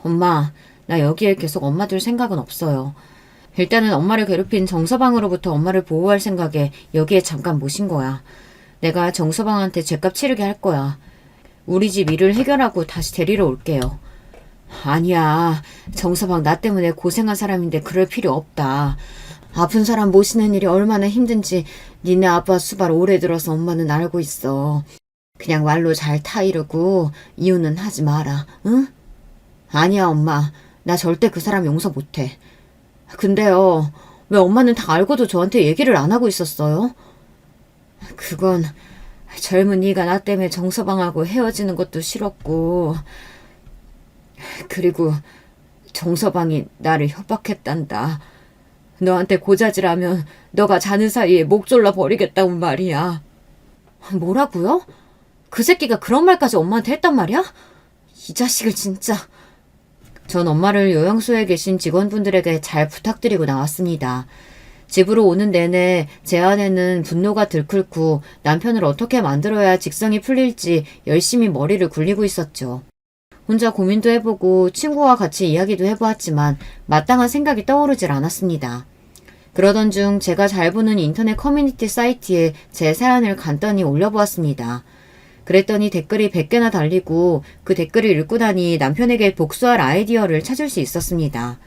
엄마, 나 여기에 계속 엄마 둘 생각은 없어요. 일단은 엄마를 괴롭힌 정서방으로부터 엄마를 보호할 생각에 여기에 잠깐 모신 거야. 내가 정서방한테 죗값 치르게 할 거야. 우리 집 일을 해결하고 다시 데리러 올게요. 아니야. 정서방 나 때문에 고생한 사람인데 그럴 필요 없다. 아픈 사람 모시는 일이 얼마나 힘든지 니네 아빠 수발 오래 들어서 엄마는 알고 있어. 그냥 말로 잘 타이르고 이유는 하지 마라. 응? 아니야 엄마. 나 절대 그 사람 용서 못해. 근데요. 왜 엄마는 다 알고도 저한테 얘기를 안 하고 있었어요? 그건 젊은이가 나 때문에 정서방하고 헤어지는 것도 싫었고 그리고 정서방이 나를 협박했단다. 너한테 고자질하면 너가 자는 사이에 목 졸라 버리겠다고 말이야. 뭐라고요? 그 새끼가 그런 말까지 엄마한테 했단 말이야? 이 자식을 진짜. 전 엄마를 요양소에 계신 직원분들에게 잘 부탁드리고 나왔습니다. 집으로 오는 내내 제 안에는 분노가 들끓고 남편을 어떻게 만들어야 직성이 풀릴지 열심히 머리를 굴리고 있었죠. 혼자 고민도 해보고 친구와 같이 이야기도 해보았지만 마땅한 생각이 떠오르질 않았습니다. 그러던 중 제가 잘 보는 인터넷 커뮤니티 사이트에 제 사연을 간단히 올려보았습니다. 그랬더니 댓글이 100개나 달리고 그 댓글을 읽고 나니 남편에게 복수할 아이디어를 찾을 수 있었습니다.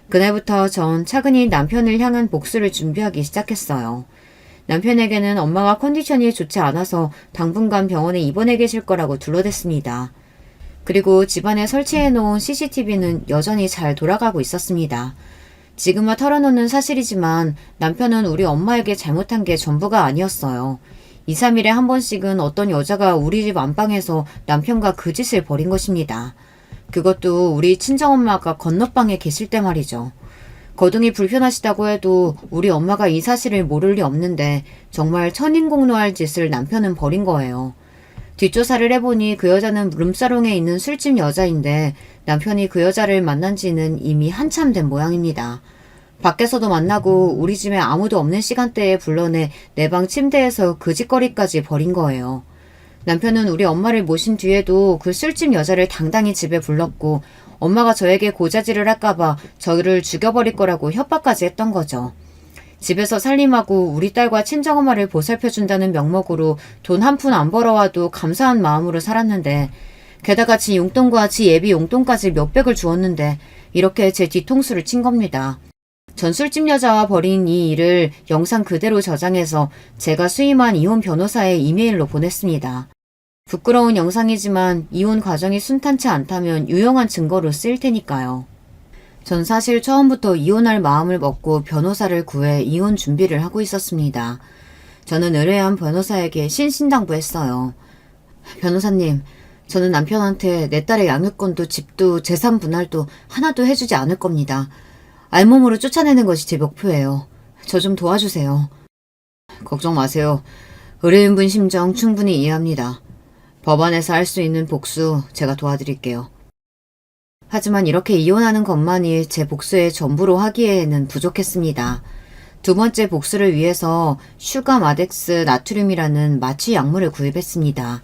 그날부터 전 차근히 남편을 향한 복수를 준비하기 시작했어요. 남편에게는 엄마가 컨디션이 좋지 않아서 당분간 병원에 입원해 계실 거라고 둘러댔습니다. 그리고 집안에 설치해놓은 CCTV는 여전히 잘 돌아가고 있었습니다. 지금은 털어놓는 사실이지만 남편은 우리 엄마에게 잘못한 게 전부가 아니었어요. 2, 3일에 한 번씩은 어떤 여자가 우리 집 안방에서 남편과 그 짓을 벌인 것입니다. 그것도 우리 친정엄마가 건너방에 계실 때 말이죠. 거동이 불편하시다고 해도 우리 엄마가 이 사실을 모를 리 없는데 정말 천인공노할 짓을 남편은 벌인 거예요. 뒷조사를 해보니 그 여자는 룸사롱에 있는 술집 여자인데 남편이 그 여자를 만난 지는 이미 한참 된 모양입니다. 밖에서도 만나고 우리 집에 아무도 없는 시간대에 불러내 내 방 침대에서 그 짓거리까지 벌인 거예요. 남편은 우리 엄마를 모신 뒤에도 그 술집 여자를 당당히 집에 불렀고 엄마가 저에게 고자질을 할까봐 저를 죽여버릴 거라고 협박까지 했던 거죠. 집에서 살림하고 우리 딸과 친정엄마를 보살펴준다는 명목으로 돈 한 푼 안 벌어와도 감사한 마음으로 살았는데 게다가 지 용돈과 지 예비 용돈까지 몇백을 주었는데 이렇게 제 뒤통수를 친 겁니다. 전 술집 여자와 벌인 이 일을 영상 그대로 저장해서 제가 수임한 이혼 변호사에 이메일로 보냈습니다. 부끄러운 영상이지만 이혼 과정이 순탄치 않다면 유용한 증거로 쓰일 테니까요. 전 사실 처음부터 이혼할 마음을 먹고 변호사를 구해 이혼 준비를 하고 있었습니다. 저는 의뢰한 변호사에게 신신당부했어요. 변호사님, 저는 남편한테 내 딸의 양육권도 집도 재산 분할도 하나도 해주지 않을 겁니다. 알몸으로 쫓아내는 것이 제 목표예요. 저 좀 도와주세요. 걱정 마세요. 의뢰인분 심정 충분히 이해합니다. 법안에서 할 수 있는 복수 제가 도와드릴게요. 하지만 이렇게 이혼하는 것만이 제 복수의 전부로 하기에는 부족했습니다. 두 번째 복수를 위해서 슈가마덱스 나트륨이라는 마취 약물을 구입했습니다.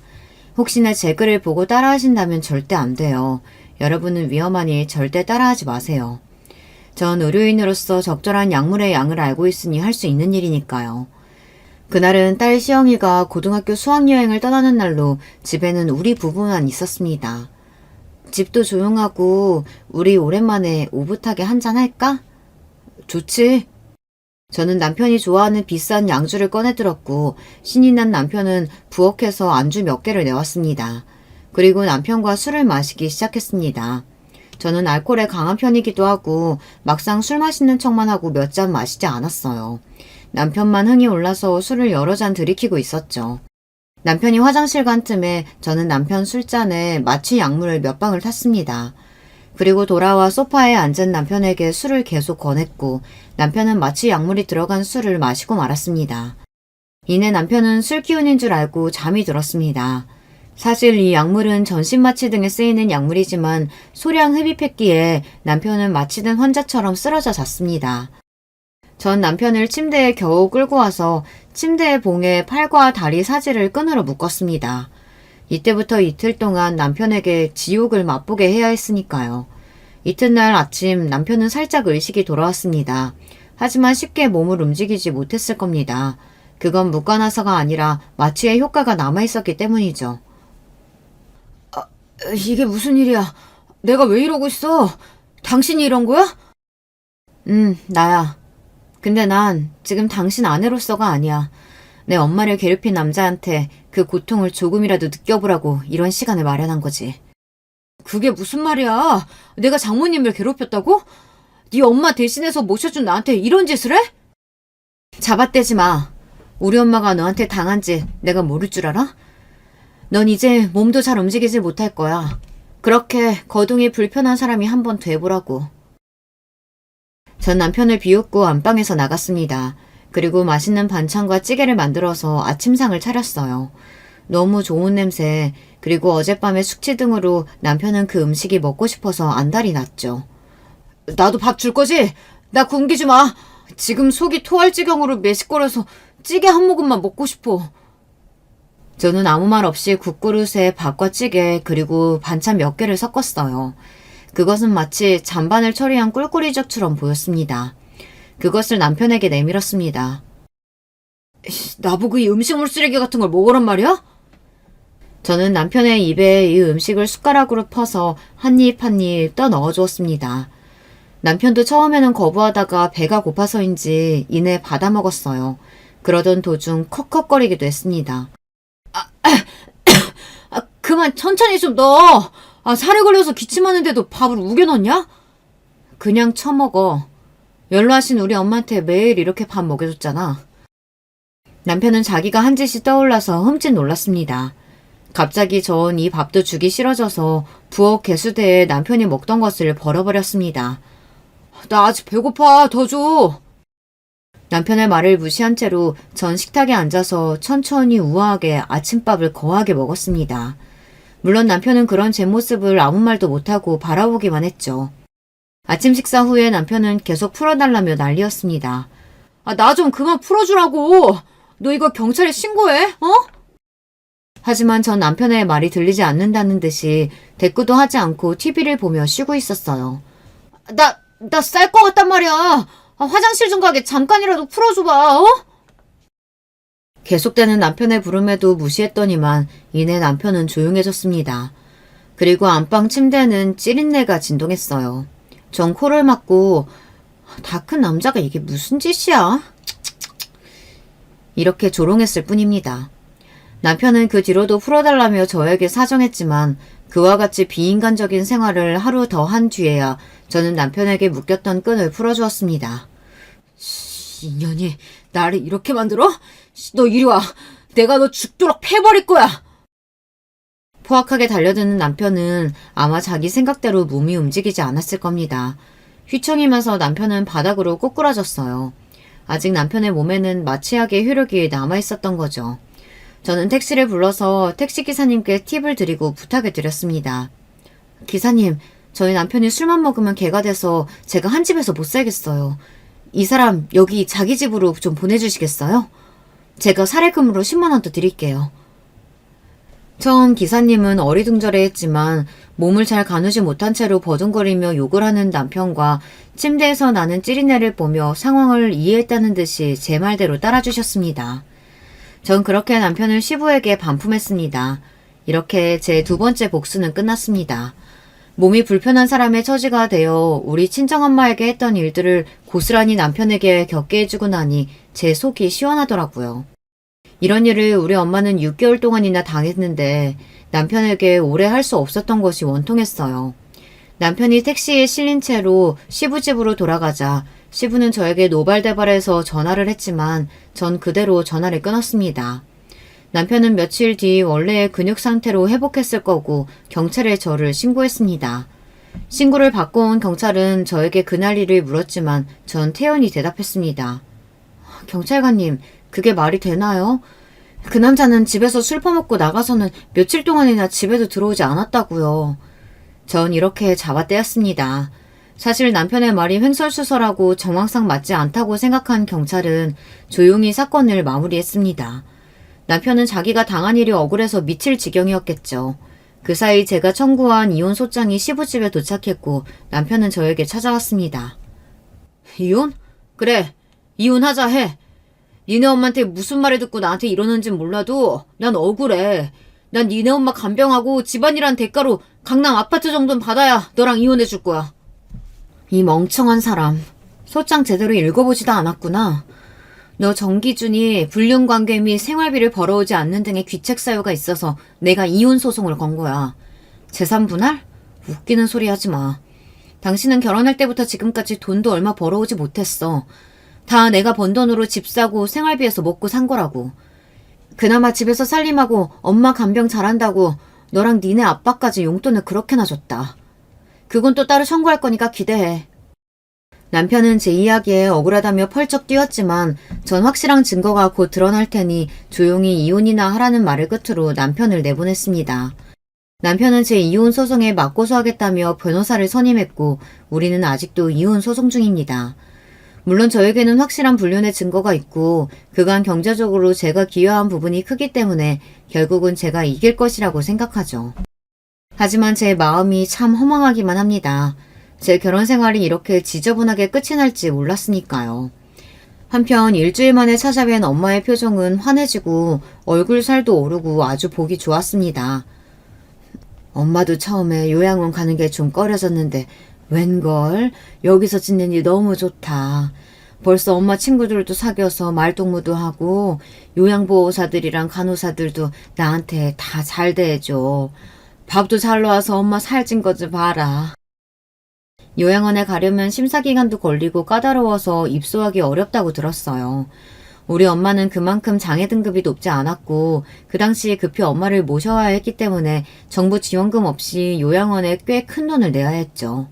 혹시나 제 글을 보고 따라하신다면 절대 안 돼요. 여러분은 위험하니 절대 따라하지 마세요. 전 의료인으로서 적절한 약물의 양을 알고 있으니 할 수 있는 일이니까요. 그날은 딸 시영이가 고등학교 수학여행을 떠나는 날로 집에는 우리 부부만 있었습니다. 집도 조용하고 우리 오랜만에 오붓하게 한잔 할까? 좋지. 저는 남편이 좋아하는 비싼 양주를 꺼내들었고 신이 난 남편은 부엌에서 안주 몇 개를 내왔습니다. 그리고 남편과 술을 마시기 시작했습니다. 저는 알코올에 강한 편이기도 하고 막상 술 마시는 척만 하고 몇 잔 마시지 않았어요. 남편만 흥이 올라서 술을 여러 잔 들이키고 있었죠. 남편이 화장실 간 틈에 저는 남편 술잔에 마취 약물을 몇 방울 탔습니다. 그리고 돌아와 소파에 앉은 남편에게 술을 계속 권했고 남편은 마취 약물이 들어간 술을 마시고 말았습니다. 이내 남편은 술 기운인 줄 알고 잠이 들었습니다. 사실 이 약물은 전신마취 등에 쓰이는 약물이지만 소량 흡입했기에 남편은 마취된 환자처럼 쓰러져 잤습니다. 전 남편을 침대에 겨우 끌고 와서 침대의 봉에 팔과 다리 사지를 끈으로 묶었습니다. 이때부터 이틀 동안 남편에게 지옥을 맛보게 해야 했으니까요. 이튿날 아침 남편은 살짝 의식이 돌아왔습니다. 하지만 쉽게 몸을 움직이지 못했을 겁니다. 그건 묵과나서가 아니라 마취의 효과가 남아있었기 때문이죠. 이게 무슨 일이야? 내가 왜 이러고 있어? 당신이 이런 거야? 나야. 근데 난 지금 당신 아내로서가 아니야. 내 엄마를 괴롭힌 남자한테 그 고통을 조금이라도 느껴보라고 이런 시간을 마련한 거지. 그게 무슨 말이야? 내가 장모님을 괴롭혔다고? 네 엄마 대신해서 모셔준 나한테 이런 짓을 해? 잡아떼지 마. 우리 엄마가 너한테 당한 짓 내가 모를 줄 알아? 넌 이제 몸도 잘 움직이질 못할 거야. 그렇게 거동이 불편한 사람이 한번 돼보라고. 전 남편을 비웃고 안방에서 나갔습니다. 그리고 맛있는 반찬과 찌개를 만들어서 아침상을 차렸어요. 너무 좋은 냄새, 그리고 어젯밤의 숙취 등으로 남편은 그 음식이 먹고 싶어서 안달이 났죠. 나도 밥 줄 거지? 나 굶기지 마. 지금 속이 토할 지경으로 메식거려서 찌개 한 모금만 먹고 싶어. 저는 아무 말 없이 국그릇에 밥과 찌개 그리고 반찬 몇 개를 섞었어요. 그것은 마치 잔반을 처리한 꿀꿀이젓처럼 보였습니다. 그것을 남편에게 내밀었습니다. 나보고 이 음식물 쓰레기 같은 걸 먹으란 말이야? 저는 남편의 입에 이 음식을 숟가락으로 퍼서 한 입 한 입 떠 넣어주었습니다. 남편도 처음에는 거부하다가 배가 고파서인지 이내 받아먹었어요. 그러던 도중 컥컥거리기도 했습니다. 그만 천천히 좀 넣어. 살에 걸려서 기침하는데도 밥을 우겨 넣냐? 그냥 처먹어. 연로하신 우리 엄마한테 매일 이렇게 밥 먹여줬잖아. 남편은 자기가 한 짓이 떠올라서 흠칫 놀랐습니다. 갑자기 저은 이 밥도 주기 싫어져서 부엌 개수대에 남편이 먹던 것을 버려버렸습니다. 나 아직 배고파. 더 줘. 남편의 말을 무시한 채로 전 식탁에 앉아서 천천히 우아하게 아침밥을 거하게 먹었습니다. 물론 남편은 그런 제 모습을 아무 말도 못하고 바라보기만 했죠. 아침 식사 후에 남편은 계속 풀어달라며 난리였습니다. 나 좀 그만 풀어주라고. 너 이거 경찰에 신고해? 하지만 전 남편의 말이 들리지 않는다는 듯이 대꾸도 하지 않고 TV를 보며 쉬고 있었어요. 나 쌀 것 같단 말이야. 화장실 좀 가게 잠깐이라도 풀어줘봐. 계속되는 남편의 부름에도 무시했더니만 이내 남편은 조용해졌습니다. 그리고 안방 침대는 찌린내가 진동했어요. 전 코를 막고 다 큰 남자가 이게 무슨 짓이야? 이렇게 조롱했을 뿐입니다. 남편은 그 뒤로도 풀어달라며 저에게 사정했지만 그와 같이 비인간적인 생활을 하루 더 한 뒤에야 저는 남편에게 묶였던 끈을 풀어주었습니다. 인연이 나를 이렇게 만들어? 너 이리 와. 내가 너 죽도록 패버릴 거야. 포악하게 달려드는 남편은 아마 자기 생각대로 몸이 움직이지 않았을 겁니다. 휘청이면서 남편은 바닥으로 꼬꾸라졌어요. 아직 남편의 몸에는 마취약의 효력이 남아있었던 거죠. 저는 택시를 불러서 택시기사님께 팁을 드리고 부탁을 드렸습니다. 기사님, 저희 남편이 술만 먹으면 개가 돼서 제가 한 집에서 못 살겠어요. 이 사람 여기 자기 집으로 좀 보내주시겠어요? 제가 사례금으로 10만 원 더 드릴게요. 처음 기사님은 어리둥절해했지만 몸을 잘 가누지 못한 채로 버둥거리며 욕을 하는 남편과 침대에서 나는 찌린내를 보며 상황을 이해했다는 듯이 제 말대로 따라주셨습니다. 전 그렇게 남편을 시부에게 반품했습니다. 이렇게 제 두 번째 복수는 끝났습니다. 몸이 불편한 사람의 처지가 되어 우리 친정엄마에게 했던 일들을 고스란히 남편에게 겪게 해주고 나니 제 속이 시원하더라고요. 이런 일을 우리 엄마는 6개월 동안이나 당했는데 남편에게 오래 할 수 없었던 것이 원통했어요. 남편이 택시에 실린 채로 시부집으로 돌아가자 시부는 저에게 노발대발해서 전화를 했지만 전 그대로 전화를 끊었습니다. 남편은 며칠 뒤 원래의 근육 상태로 회복했을 거고 경찰에 저를 신고했습니다. 신고를 받고 온 경찰은 저에게 그날 일을 물었지만 전 태연히 대답했습니다. 경찰관님, 그게 말이 되나요? 그 남자는 집에서 술 퍼먹고 나가서는 며칠 동안이나 집에도 들어오지 않았다고요. 전 이렇게 잡아떼었습니다. 사실 남편의 말이 횡설수설하고 정황상 맞지 않다고 생각한 경찰은 조용히 사건을 마무리했습니다. 남편은 자기가 당한 일이 억울해서 미칠 지경이었겠죠. 그 사이 제가 청구한 이혼 소장이 시부집에 도착했고 남편은 저에게 찾아왔습니다. 이혼? 그래, 이혼하자 해. 니네 엄마한테 무슨 말을 듣고 나한테 이러는진 몰라도 난 억울해. 난 니네 엄마 간병하고 집안이란 대가로 강남 아파트 정도는 받아야 너랑 이혼해 줄 거야. 이 멍청한 사람. 소장 제대로 읽어보지도 않았구나. 너 정기준이 불륜관계 및 생활비를 벌어오지 않는 등의 귀책 사유가 있어서 내가 이혼 소송을 건 거야. 재산 분할? 웃기는 소리 하지 마. 당신은 결혼할 때부터 지금까지 돈도 얼마 벌어오지 못했어. 다 내가 번 돈으로 집 사고 생활비에서 먹고 산 거라고. 그나마 집에서 살림하고 엄마 간병 잘한다고 너랑 니네 아빠까지 용돈을 그렇게나 줬다. 그건 또 따로 청구할 거니까 기대해. 남편은 제 이야기에 억울하다며 펄쩍 뛰었지만 전 확실한 증거가 곧 드러날 테니 조용히 이혼이나 하라는 말을 끝으로 남편을 내보냈습니다. 남편은 제 이혼 소송에 맞고소하겠다며 변호사를 선임했고 우리는 아직도 이혼 소송 중입니다. 물론 저에게는 확실한 불륜의 증거가 있고 그간 경제적으로 제가 기여한 부분이 크기 때문에 결국은 제가 이길 것이라고 생각하죠. 하지만 제 마음이 참 허망하기만 합니다. 제 결혼 생활이 이렇게 지저분하게 끝이 날지 몰랐으니까요. 한편 일주일 만에 찾아뵌 엄마의 표정은 환해지고 얼굴 살도 오르고 아주 보기 좋았습니다. 엄마도 처음에 요양원 가는 게 좀 꺼려졌는데 웬걸 여기서 지내니 너무 좋다. 벌써 엄마 친구들도 사귀어서 말동무도 하고 요양보호사들이랑 간호사들도 나한테 다 잘 대해줘. 밥도 잘 나와서 엄마 살찐 거 좀 봐라. 요양원에 가려면 심사기간도 걸리고 까다로워서 입소하기 어렵다고 들었어요. 우리 엄마는 그만큼 장애 등급이 높지 않았고 그 당시에 급히 엄마를 모셔와야 했기 때문에 정부 지원금 없이 요양원에 꽤 큰 돈을 내야 했죠.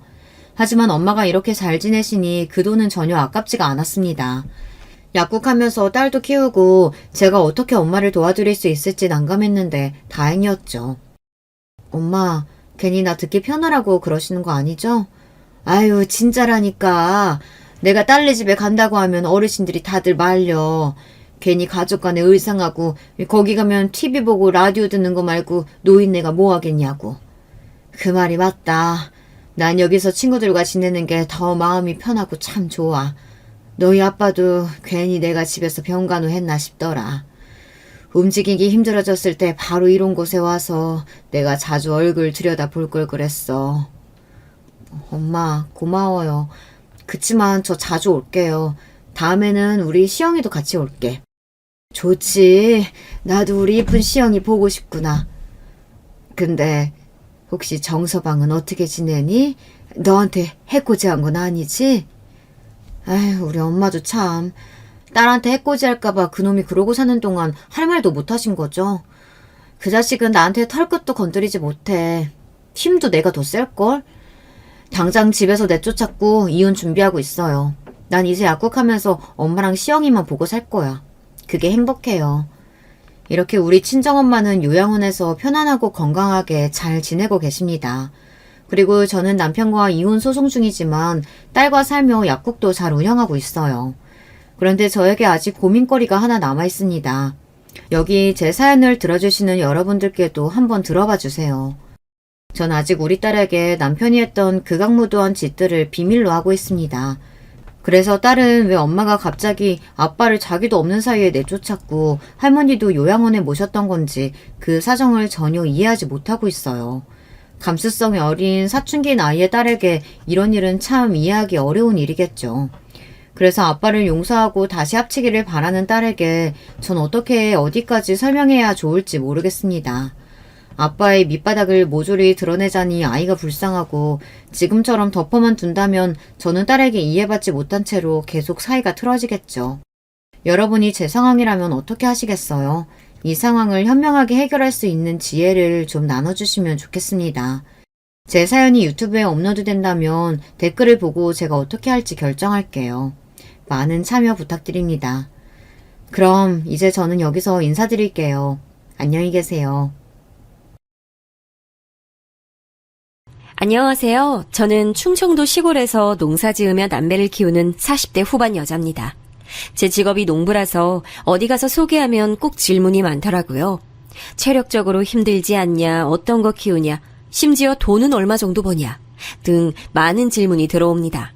하지만 엄마가 이렇게 잘 지내시니 그 돈은 전혀 아깝지가 않았습니다. 약국하면서 딸도 키우고 제가 어떻게 엄마를 도와드릴 수 있을지 난감했는데 다행이었죠. 엄마, 괜히 나 듣기 편하라고 그러시는 거 아니죠? 아유, 진짜라니까. 내가 딸네 집에 간다고 하면 어르신들이 다들 말려. 괜히 가족 간에 의상하고 거기 가면 TV 보고 라디오 듣는 거 말고 노인네가 뭐 하겠냐고. 그 말이 맞다. 난 여기서 친구들과 지내는 게 더 마음이 편하고 참 좋아. 너희 아빠도 괜히 내가 집에서 병간호 했나 싶더라. 움직이기 힘들어졌을 때 바로 이런 곳에 와서 내가 자주 얼굴 들여다볼 걸 그랬어. 엄마, 고마워요. 그치만 저 자주 올게요. 다음에는 우리 시영이도 같이 올게. 좋지. 나도 우리 이쁜 시영이 보고 싶구나. 근데 혹시 정서방은 어떻게 지내니? 너한테 해코지한 건 아니지? 아휴, 우리 엄마도 참. 딸한테 해코지할까봐 그놈이 그러고 사는 동안 할 말도 못하신 거죠. 그 자식은 나한테 털끝도 건드리지 못해. 힘도 내가 더 셀걸? 당장 집에서 내쫓았고 이혼 준비하고 있어요. 난 이제 약국하면서 엄마랑 시영이만 보고 살 거야. 그게 행복해요. 이렇게 우리 친정엄마는 요양원에서 편안하고 건강하게 잘 지내고 계십니다. 그리고 저는 남편과 이혼 소송 중이지만 딸과 살며 약국도 잘 운영하고 있어요. 그런데 저에게 아직 고민거리가 하나 남아 있습니다. 여기 제 사연을 들어주시는 여러분들께도 한번 들어봐 주세요. 전 아직 우리 딸에게 남편이 했던 극악무도한 짓들을 비밀로 하고 있습니다. 그래서 딸은 왜 엄마가 갑자기 아빠를 자기도 없는 사이에 내쫓았고 할머니도 요양원에 모셨던 건지 그 사정을 전혀 이해하지 못하고 있어요. 감수성이 어린 사춘기 나이의 딸에게 이런 일은 참 이해하기 어려운 일이겠죠. 그래서 아빠를 용서하고 다시 합치기를 바라는 딸에게 전 어떻게 어디까지 설명해야 좋을지 모르겠습니다. 아빠의 밑바닥을 모조리 드러내자니 아이가 불쌍하고 지금처럼 덮어만 둔다면 저는 딸에게 이해받지 못한 채로 계속 사이가 틀어지겠죠. 여러분이 제 상황이라면 어떻게 하시겠어요? 이 상황을 현명하게 해결할 수 있는 지혜를 좀 나눠주시면 좋겠습니다. 제 사연이 유튜브에 업로드된다면 댓글을 보고 제가 어떻게 할지 결정할게요. 많은 참여 부탁드립니다. 그럼 이제 저는 여기서 인사드릴게요. 안녕히 계세요. 안녕하세요. 저는 충청도 시골에서 농사 지으며 남매를 키우는 40대 후반 여자입니다. 제 직업이 농부라서 어디 가서 소개하면 꼭 질문이 많더라고요. 체력적으로 힘들지 않냐, 어떤 거 키우냐, 심지어 돈은 얼마 정도 버냐 등 많은 질문이 들어옵니다.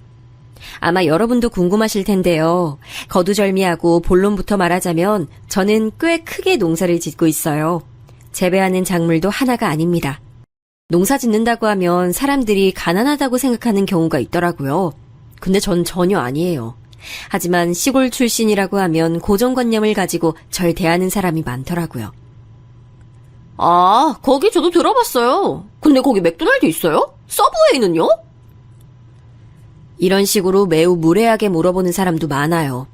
아마 여러분도 궁금하실 텐데요. 거두절미하고 본론부터 말하자면 저는 꽤 크게 농사를 짓고 있어요. 재배하는 작물도 하나가 아닙니다. 농사 짓는다고 하면 사람들이 가난하다고 생각하는 경우가 있더라고요. 근데 전 전혀 아니에요. 하지만 시골 출신이라고 하면 고정관념을 가지고 절 대하는 사람이 많더라고요. 아, 거기 저도 들어봤어요. 근데 거기 맥도날드 있어요? 서브웨이는요? 이런 식으로 매우 무례하게 물어보는 사람도 많아요.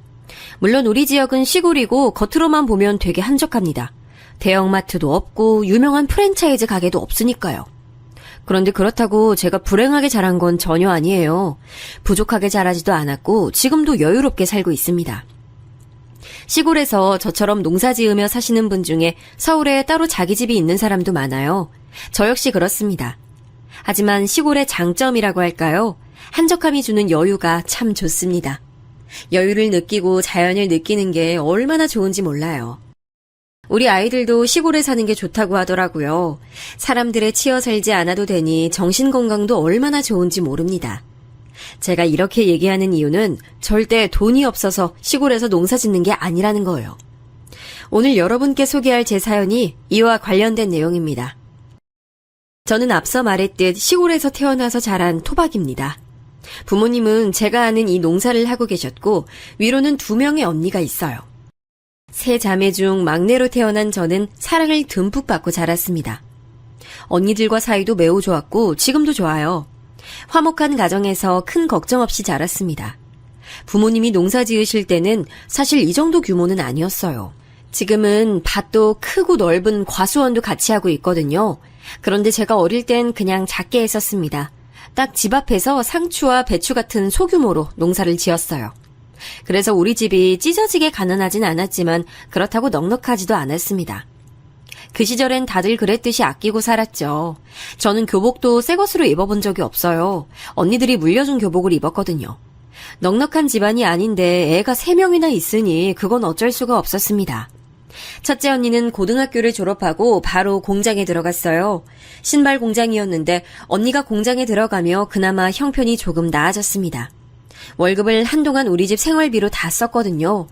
물론 우리 지역은 시골이고 겉으로만 보면 되게 한적합니다. 대형마트도 없고 유명한 프랜차이즈 가게도 없으니까요. 그런데 그렇다고 제가 불행하게 자란 건 전혀 아니에요. 부족하게 자라지도 않았고 지금도 여유롭게 살고 있습니다. 시골에서 저처럼 농사 지으며 사시는 분 중에 서울에 따로 자기 집이 있는 사람도 많아요. 저 역시 그렇습니다. 하지만 시골의 장점이라고 할까요? 한적함이 주는 여유가 참 좋습니다. 여유를 느끼고 자연을 느끼는 게 얼마나 좋은지 몰라요. 우리 아이들도 시골에 사는 게 좋다고 하더라고요. 사람들에 치여 살지 않아도 되니 정신건강도 얼마나 좋은지 모릅니다. 제가 이렇게 얘기하는 이유는 절대 돈이 없어서 시골에서 농사 짓는 게 아니라는 거예요. 오늘 여러분께 소개할 제 사연이 이와 관련된 내용입니다. 저는 앞서 말했듯 시골에서 태어나서 자란 토박입니다. 부모님은 제가 아는 이 농사를 하고 계셨고 위로는 2명의 언니가 있어요. 세 자매 중 막내로 태어난 저는 사랑을 듬뿍 받고 자랐습니다. 언니들과 사이도 매우 좋았고 지금도 좋아요. 화목한 가정에서 큰 걱정 없이 자랐습니다. 부모님이 농사 지으실 때는 사실 이 정도 규모는 아니었어요. 지금은 밭도 크고 넓은 과수원도 같이 하고 있거든요. 그런데 제가 어릴 땐 그냥 작게 했었습니다. 딱 집 앞에서 상추와 배추 같은 소규모로 농사를 지었어요. 그래서 우리 집이 찢어지게 가난하진 않았지만 그렇다고 넉넉하지도 않았습니다. 그 시절엔 다들 그랬듯이 아끼고 살았죠. 저는 교복도 새 것으로 입어본 적이 없어요. 언니들이 물려준 교복을 입었거든요. 넉넉한 집안이 아닌데 애가 3명이나 있으니 그건 어쩔 수가 없었습니다. 첫째 언니는 고등학교를 졸업하고 바로 공장에 들어갔어요. 신발 공장이었는데 언니가 공장에 들어가며 그나마 형편이 조금 나아졌습니다. 월급을 한동안 우리 집 생활비로 다 썼거든요.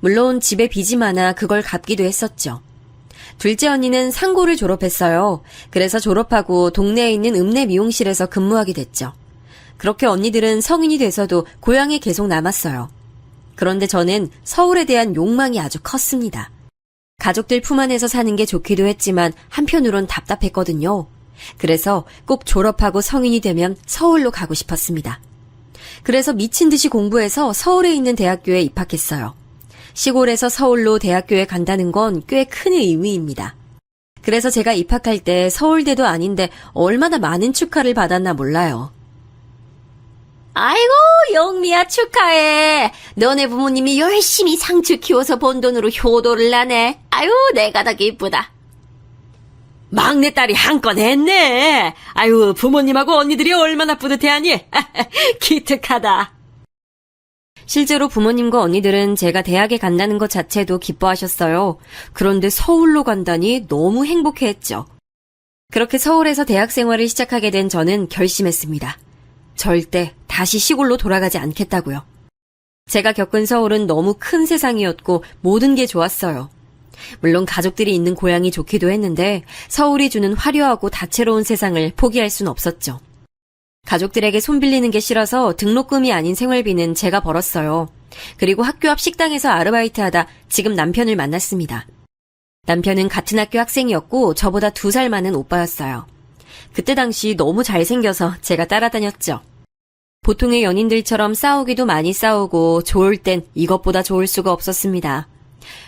물론 집에 빚이 많아 그걸 갚기도 했었죠. 둘째 언니는 상고를 졸업했어요. 그래서 졸업하고 동네에 있는 읍내 미용실에서 근무하게 됐죠. 그렇게 언니들은 성인이 돼서도 고향에 계속 남았어요. 그런데 저는 서울에 대한 욕망이 아주 컸습니다. 가족들 품 안에서 사는 게 좋기도 했지만 한편으론 답답했거든요. 그래서 꼭 졸업하고 성인이 되면 서울로 가고 싶었습니다. 그래서 미친 듯이 공부해서 서울에 있는 대학교에 입학했어요. 시골에서 서울로 대학교에 간다는 건 꽤 큰 의미입니다. 그래서 제가 입학할 때 서울대도 아닌데 얼마나 많은 축하를 받았나 몰라요. 아이고 영미야 축하해. 너네 부모님이 열심히 상추 키워서 번 돈으로 효도를 나네. 아유 내가 다 기쁘다. 막내딸이 한건 했네. 아유 부모님하고 언니들이 얼마나 뿌듯해하니. 기특하다. 실제로 부모님과 언니들은 제가 대학에 간다는 것 자체도 기뻐하셨어요. 그런데 서울로 간다니 너무 행복해했죠. 그렇게 서울에서 대학 생활을 시작하게 된 저는 결심했습니다. 절대 다시 시골로 돌아가지 않겠다고요. 제가 겪은 서울은 너무 큰 세상이었고 모든 게 좋았어요. 물론 가족들이 있는 고향이 좋기도 했는데 서울이 주는 화려하고 다채로운 세상을 포기할 순 없었죠. 가족들에게 손 빌리는 게 싫어서 등록금이 아닌 생활비는 제가 벌었어요. 그리고 학교 앞 식당에서 아르바이트하다 지금 남편을 만났습니다. 남편은 같은 학교 학생이었고 저보다 2살 많은 오빠였어요. 그때 당시 너무 잘생겨서 제가 따라다녔죠. 보통의 연인들처럼 싸우기도 많이 싸우고 좋을 땐 이것보다 좋을 수가 없었습니다.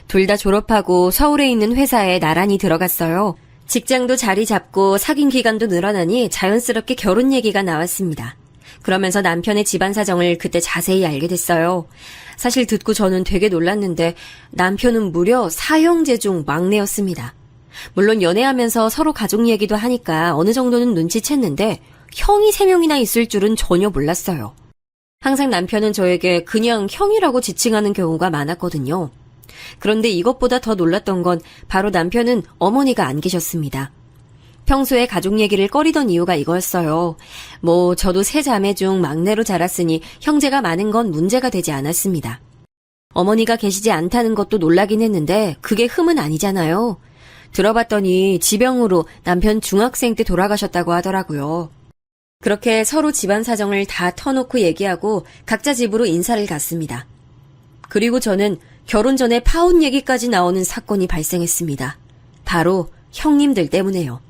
둘 다 졸업하고 서울에 있는 회사에 나란히 들어갔어요. 직장도 자리 잡고 사귄 기간도 늘어나니 자연스럽게 결혼 얘기가 나왔습니다. 그러면서 남편의 집안 사정을 그때 자세히 알게 됐어요. 사실 듣고 저는 되게 놀랐는데 남편은 무려 4형제 중 막내였습니다. 물론 연애하면서 서로 가족 얘기도 하니까 어느 정도는 눈치챘는데 형이 3명이나 있을 줄은 전혀 몰랐어요. 항상 남편은 저에게 그냥 형이라고 지칭하는 경우가 많았거든요. 그런데 이것보다 더 놀랐던 건 바로 남편은 어머니가 안 계셨습니다. 평소에 가족 얘기를 꺼리던 이유가 이거였어요. 저도 3자매 중 막내로 자랐으니 형제가 많은 건 문제가 되지 않았습니다. 어머니가 계시지 않다는 것도 놀라긴 했는데 그게 흠은 아니잖아요. 들어봤더니 지병으로 남편 중학생 때 돌아가셨다고 하더라고요. 그렇게 서로 집안 사정을 다 터놓고 얘기하고 각자 집으로 인사를 갔습니다. 그리고 저는 결혼 전에 파혼 얘기까지 나오는 사건이 발생했습니다. 바로 형님들 때문에요.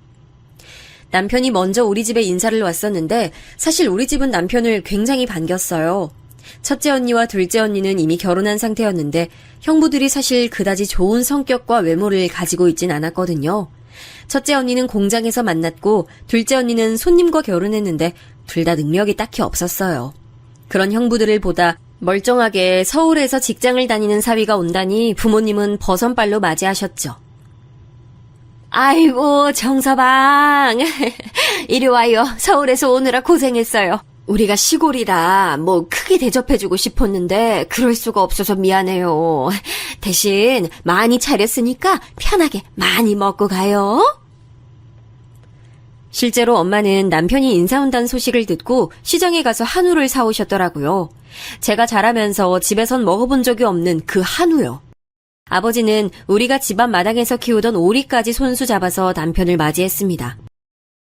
남편이 먼저 우리 집에 인사를 왔었는데 사실 우리 집은 남편을 굉장히 반겼어요. 첫째 언니와 둘째 언니는 이미 결혼한 상태였는데 형부들이 사실 그다지 좋은 성격과 외모를 가지고 있진 않았거든요. 첫째 언니는 공장에서 만났고 둘째 언니는 손님과 결혼했는데 둘 다 능력이 딱히 없었어요. 그런 형부들을 보다 멀쩡하게 서울에서 직장을 다니는 사위가 온다니 부모님은 버선발로 맞이하셨죠. 아이고 정서방 이리 와요. 서울에서 오느라 고생했어요. 우리가 시골이라 크게 대접해주고 싶었는데 그럴 수가 없어서 미안해요. 대신 많이 차렸으니까 편하게 많이 먹고 가요. 실제로 엄마는 남편이 인사 온다는 소식을 듣고 시장에 가서 한우를 사오셨더라고요. 제가 자라면서 집에선 먹어본 적이 없는 그 한우요. 아버지는 우리가 집안 마당에서 키우던 오리까지 손수 잡아서 남편을 맞이했습니다.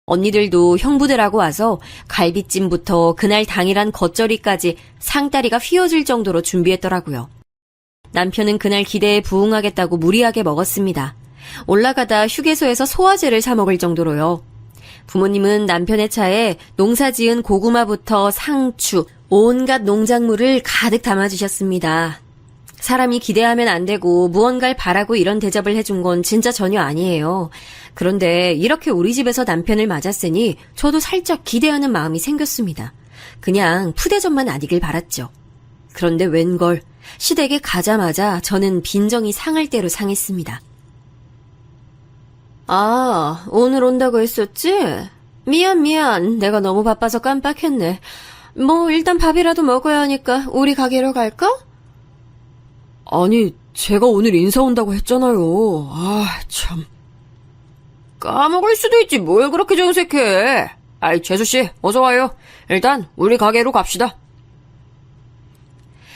언니들도 형부들하고 와서 갈비찜부터 그날 당일한 겉절이까지 상다리가 휘어질 정도로 준비했더라고요. 남편은 그날 기대에 부응하겠다고 무리하게 먹었습니다. 올라가다 휴게소에서 소화제를 사 먹을 정도로요. 부모님은 남편의 차에 농사지은 고구마부터 상추, 온갖 농작물을 가득 담아주셨습니다. 사람이 기대하면 안 되고 무언가를 바라고 이런 대접을 해준 건 진짜 전혀 아니에요. 그런데 이렇게 우리 집에서 남편을 맞았으니 저도 살짝 기대하는 마음이 생겼습니다. 그냥 푸대접만 아니길 바랐죠. 그런데 웬걸 시댁에 가자마자 저는 빈정이 상할 대로 상했습니다. 아, 오늘 온다고 했었지? 미안. 내가 너무 바빠서 깜빡했네. 일단 밥이라도 먹어야 하니까 우리 가게로 갈까? 아니, 제가 오늘 인사 온다고 했잖아요. 참. 까먹을 수도 있지, 뭘 그렇게 정색해. 재수씨, 어서와요. 일단, 우리 가게로 갑시다.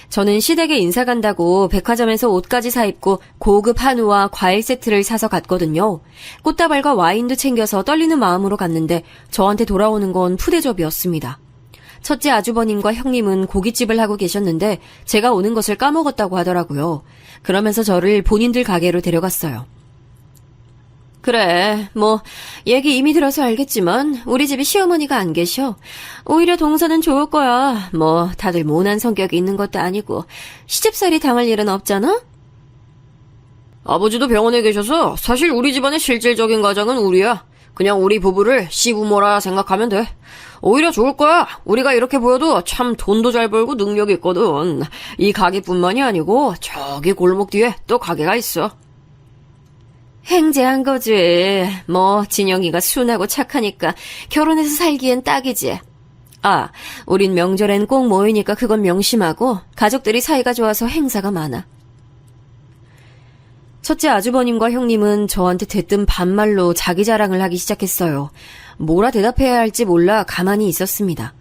저는 시댁에 인사 간다고 백화점에서 옷까지 사입고 고급 한우와 과일 세트를 사서 갔거든요. 꽃다발과 와인도 챙겨서 떨리는 마음으로 갔는데 저한테 돌아오는 건 푸대접이었습니다. 첫째 아주버님과 형님은 고깃집을 하고 계셨는데 제가 오는 것을 까먹었다고 하더라고요. 그러면서 저를 본인들 가게로 데려갔어요. 그래, 얘기 이미 들어서 알겠지만 우리 집에 시어머니가 안 계셔. 오히려 동서는 좋을 거야. 다들 모난 성격이 있는 것도 아니고 시집살이 당할 일은 없잖아? 아버지도 병원에 계셔서 사실 우리 집안의 실질적인 가장은 우리야. 그냥 우리 부부를 시부모라 생각하면 돼. 오히려 좋을 거야. 우리가 이렇게 보여도 참 돈도 잘 벌고 능력이 있거든. 이 가게뿐만이 아니고 저기 골목 뒤에 또 가게가 있어. 행제한 거지. 진영이가 순하고 착하니까 결혼해서 살기엔 딱이지. 우린 명절엔 꼭 모이니까 그건 명심하고 가족들이 사이가 좋아서 행사가 많아. 첫째 아주버님과 형님은 저한테 대뜸 반말로 자기 자랑을 하기 시작했어요. 뭐라 대답해야 할지 몰라 가만히 있었습니다.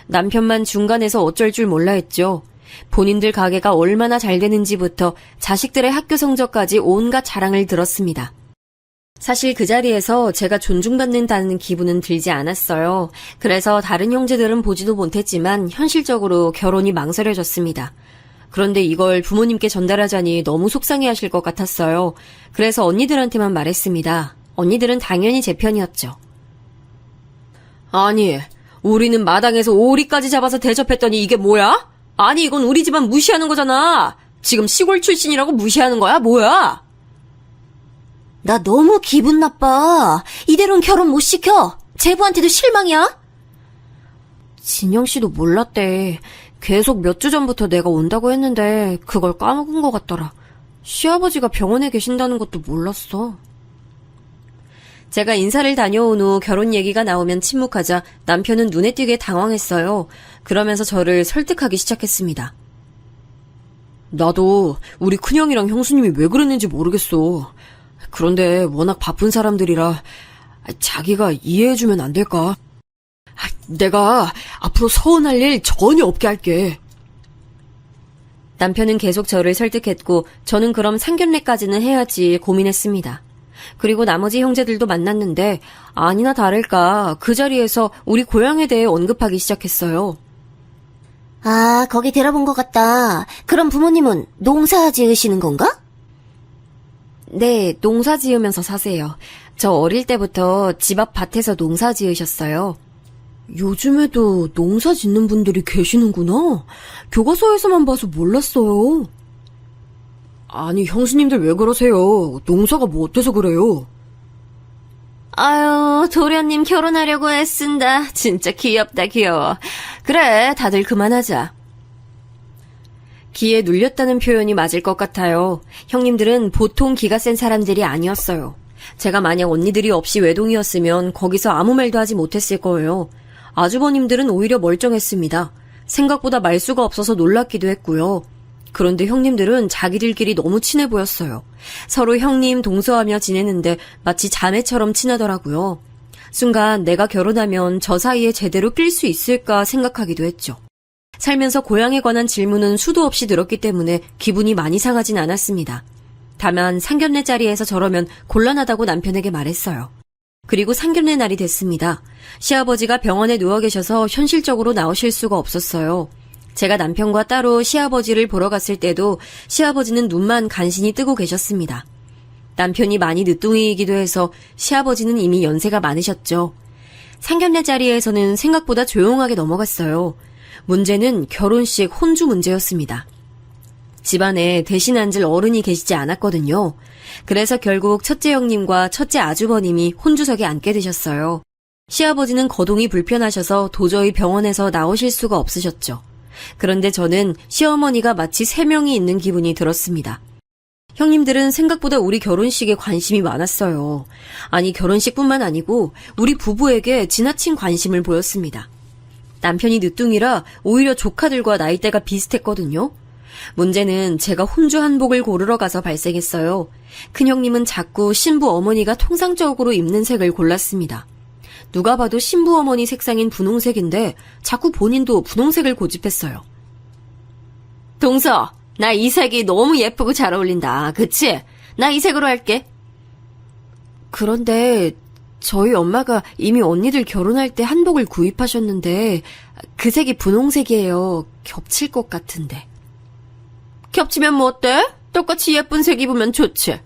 남편만 중간에서 어쩔 줄 몰라 했죠. 본인들 가게가 얼마나 잘 되는지부터 자식들의 학교 성적까지 온갖 자랑을 들었습니다. 사실 그 자리에서 제가 존중받는다는 기분은 들지 않았어요. 그래서 다른 형제들은 보지도 못했지만 현실적으로 결혼이 망설여졌습니다. 그런데 이걸 부모님께 전달하자니 너무 속상해하실 것 같았어요. 그래서 언니들한테만 말했습니다. 언니들은 당연히 제 편이었죠. 아니, 우리는 마당에서 오리까지 잡아서 대접했더니 이게 뭐야? 아니, 이건 우리 집안 무시하는 거잖아. 지금 시골 출신이라고 무시하는 거야? 뭐야? 나 너무 기분 나빠. 이대로는 결혼 못 시켜. 제부한테도 실망이야. 진영 씨도 몰랐대. 계속 몇 주 전부터 내가 온다고 했는데 그걸 까먹은 것 같더라. 시아버지가 병원에 계신다는 것도 몰랐어. 제가 인사를 다녀온 후 결혼 얘기가 나오면 침묵하자 남편은 눈에 띄게 당황했어요. 그러면서 저를 설득하기 시작했습니다. 나도 우리 큰형이랑 형수님이 왜 그랬는지 모르겠어. 그런데 워낙 바쁜 사람들이라 자기가 이해해주면 안 될까? 내가 앞으로 서운할 일 전혀 없게 할게. 남편은 계속 저를 설득했고 저는 그럼 상견례까지는 해야지 고민했습니다. 그리고 나머지 형제들도 만났는데 아니나 다를까 그 자리에서 우리 고향에 대해 언급하기 시작했어요. 아, 거기 들어본 것 같다. 그럼 부모님은 농사 지으시는 건가? 네, 농사 지으면서 사세요. 저 어릴 때부터 집 앞 밭에서 농사 지으셨어요. 요즘에도 농사 짓는 분들이 계시는구나. 교과서에서만 봐서 몰랐어요. 아니, 형수님들 왜 그러세요? 농사가 뭐 어때서 그래요? 아유, 도련님 결혼하려고 애쓴다. 진짜 귀엽다, 귀여워. 그래, 다들 그만하자. 기에 눌렸다는 표현이 맞을 것 같아요. 형님들은 보통 기가 센 사람들이 아니었어요. 제가 만약 언니들이 없이 외동이었으면 거기서 아무 말도 하지 못했을 거예요. 아주버님들은 오히려 멀쩡했습니다. 생각보다 말수가 없어서 놀랍기도 했고요. 그런데 형님들은 자기들끼리 너무 친해 보였어요. 서로 형님, 동서하며 지내는데 마치 자매처럼 친하더라고요. 순간 내가 결혼하면 저 사이에 제대로 낄 수 있을까 생각하기도 했죠. 살면서 고향에 관한 질문은 수도 없이 들었기 때문에 기분이 많이 상하진 않았습니다. 다만 상견례 자리에서 저러면 곤란하다고 남편에게 말했어요. 그리고 상견례 날이 됐습니다. 시아버지가 병원에 누워 계셔서 현실적으로 나오실 수가 없었어요. 제가 남편과 따로 시아버지를 보러 갔을 때도 시아버지는 눈만 간신히 뜨고 계셨습니다. 남편이 많이 늦둥이이기도 해서 시아버지는 이미 연세가 많으셨죠. 상견례 자리에서는 생각보다 조용하게 넘어갔어요. 문제는 결혼식 혼주 문제였습니다. 집안에 대신 앉을 어른이 계시지 않았거든요. 그래서 결국 첫째 형님과 첫째 아주버님이 혼주석에 앉게 되셨어요. 시아버지는 거동이 불편하셔서 도저히 병원에서 나오실 수가 없으셨죠. 그런데 저는 시어머니가 마치 3명이 있는 기분이 들었습니다. 형님들은 생각보다 우리 결혼식에 관심이 많았어요. 아니, 결혼식뿐만 아니고 우리 부부에게 지나친 관심을 보였습니다. 남편이 늦둥이라 오히려 조카들과 나이대가 비슷했거든요. 문제는 제가 혼주 한복을 고르러 가서 발생했어요. 큰형님은 자꾸 신부 어머니가 통상적으로 입는 색을 골랐습니다. 누가 봐도 신부 어머니 색상인 분홍색인데 자꾸 본인도 분홍색을 고집했어요. 동서, 나 이 색이 너무 예쁘고 잘 어울린다. 그치? 나 이 색으로 할게. 그런데 저희 엄마가 이미 언니들 결혼할 때 한복을 구입하셨는데 그 색이 분홍색이에요. 겹칠 것 같은데. 겹치면 뭐 어때? 똑같이 예쁜 색 입으면 좋지.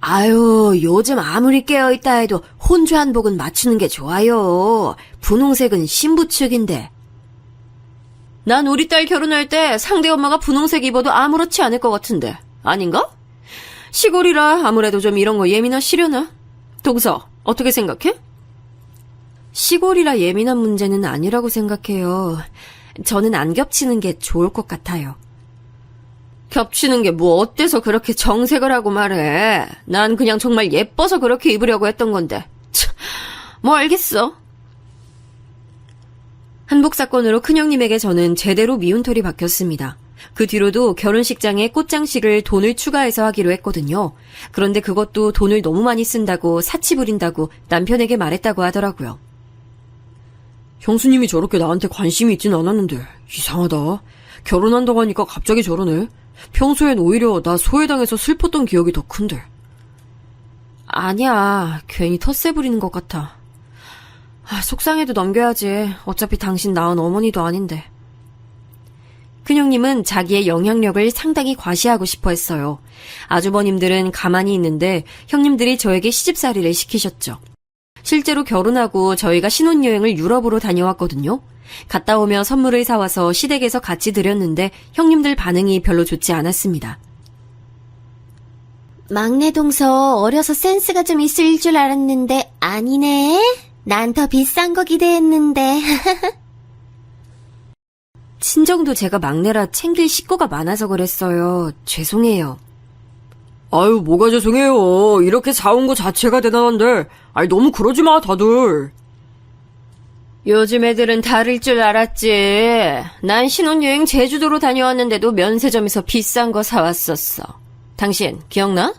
아유, 요즘 아무리 깨어있다 해도 혼주 한복은 맞추는 게 좋아요. 분홍색은 신부 측인데. 난 우리 딸 결혼할 때 상대 엄마가 분홍색 입어도 아무렇지 않을 것 같은데. 아닌가? 시골이라 아무래도 좀 이런 거 예민하시려나? 동서, 어떻게 생각해? 시골이라 예민한 문제는 아니라고 생각해요. 저는 안 겹치는 게 좋을 것 같아요. 겹치는 게 뭐 어때서 그렇게 정색을 하고 말해. 난 그냥 정말 예뻐서 그렇게 입으려고 했던 건데. 참, 뭐 알겠어. 한복 사건으로 큰형님에게 저는 제대로 미운털이 박혔습니다. 그 뒤로도 결혼식장에 꽃장식을 돈을 추가해서 하기로 했거든요. 그런데 그것도 돈을 너무 많이 쓴다고 사치 부린다고 남편에게 말했다고 하더라고요. 형수님이 저렇게 나한테 관심이 있진 않았는데 이상하다. 결혼한다고 하니까 갑자기 저러네. 평소엔 오히려 나 소외당해서 슬펐던 기억이 더 큰데. 아니야, 괜히 텃세 부리는 것 같아. 속상해도 넘겨야지. 어차피 당신 낳은 어머니도 아닌데. 큰형님은 자기의 영향력을 상당히 과시하고 싶어 했어요. 아주버님들은 가만히 있는데 형님들이 저에게 시집살이를 시키셨죠. 실제로 결혼하고 저희가 신혼여행을 유럽으로 다녀왔거든요. 갔다 오며 선물을 사와서 시댁에서 같이 드렸는데 형님들 반응이 별로 좋지 않았습니다. 막내 동서 어려서 센스가 좀 있을 줄 알았는데 아니네. 난 더 비싼 거 기대했는데. 친정도 제가 막내라 챙길 식구가 많아서 그랬어요. 죄송해요. 아유, 뭐가 죄송해요. 이렇게 사온 거 자체가 대단한데. 너무 그러지 마, 다들. 요즘 애들은 다를 줄 알았지. 난 신혼여행 제주도로 다녀왔는데도 면세점에서 비싼 거 사왔었어. 당신 기억나?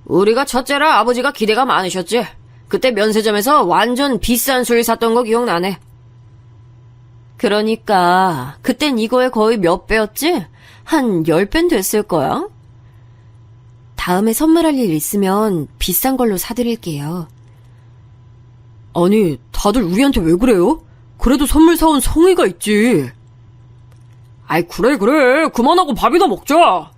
우리가 첫째라 아버지가 기대가 많으셨지. 그때 면세점에서 완전 비싼 술 샀던 거 기억나네. 그러니까 그땐 이거에 거의 몇 배였지? 한 10배는 됐을 거야. 다음에 선물할 일 있으면 비싼 걸로 사드릴게요. 아니, 다들 우리한테 왜 그래요? 그래도 선물 사온 성의가 있지. 그래. 그만하고 밥이나 먹자.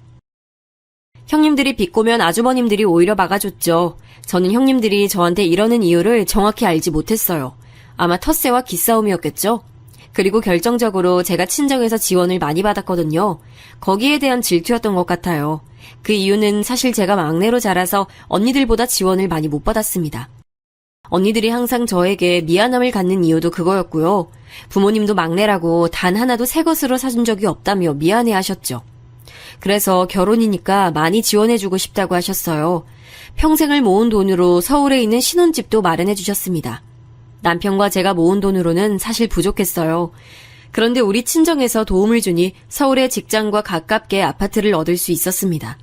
형님들이 비꼬면 아주버님들이 오히려 막아줬죠. 저는 형님들이 저한테 이러는 이유를 정확히 알지 못했어요. 아마 텃세와 기싸움이었겠죠. 그리고 결정적으로 제가 친정에서 지원을 많이 받았거든요. 거기에 대한 질투였던 것 같아요. 그 이유는 사실 제가 막내로 자라서 언니들보다 지원을 많이 못 받았습니다. 언니들이 항상 저에게 미안함을 갖는 이유도 그거였고요. 부모님도 막내라고 단 하나도 새 것으로 사준 적이 없다며 미안해 하셨죠. 그래서 결혼이니까 많이 지원해주고 싶다고 하셨어요. 평생을 모은 돈으로 서울에 있는 신혼집도 마련해 주셨습니다. 남편과 제가 모은 돈으로는 사실 부족했어요. 그런데 우리 친정에서 도움을 주니 서울의 직장과 가깝게 아파트를 얻을 수 있었습니다.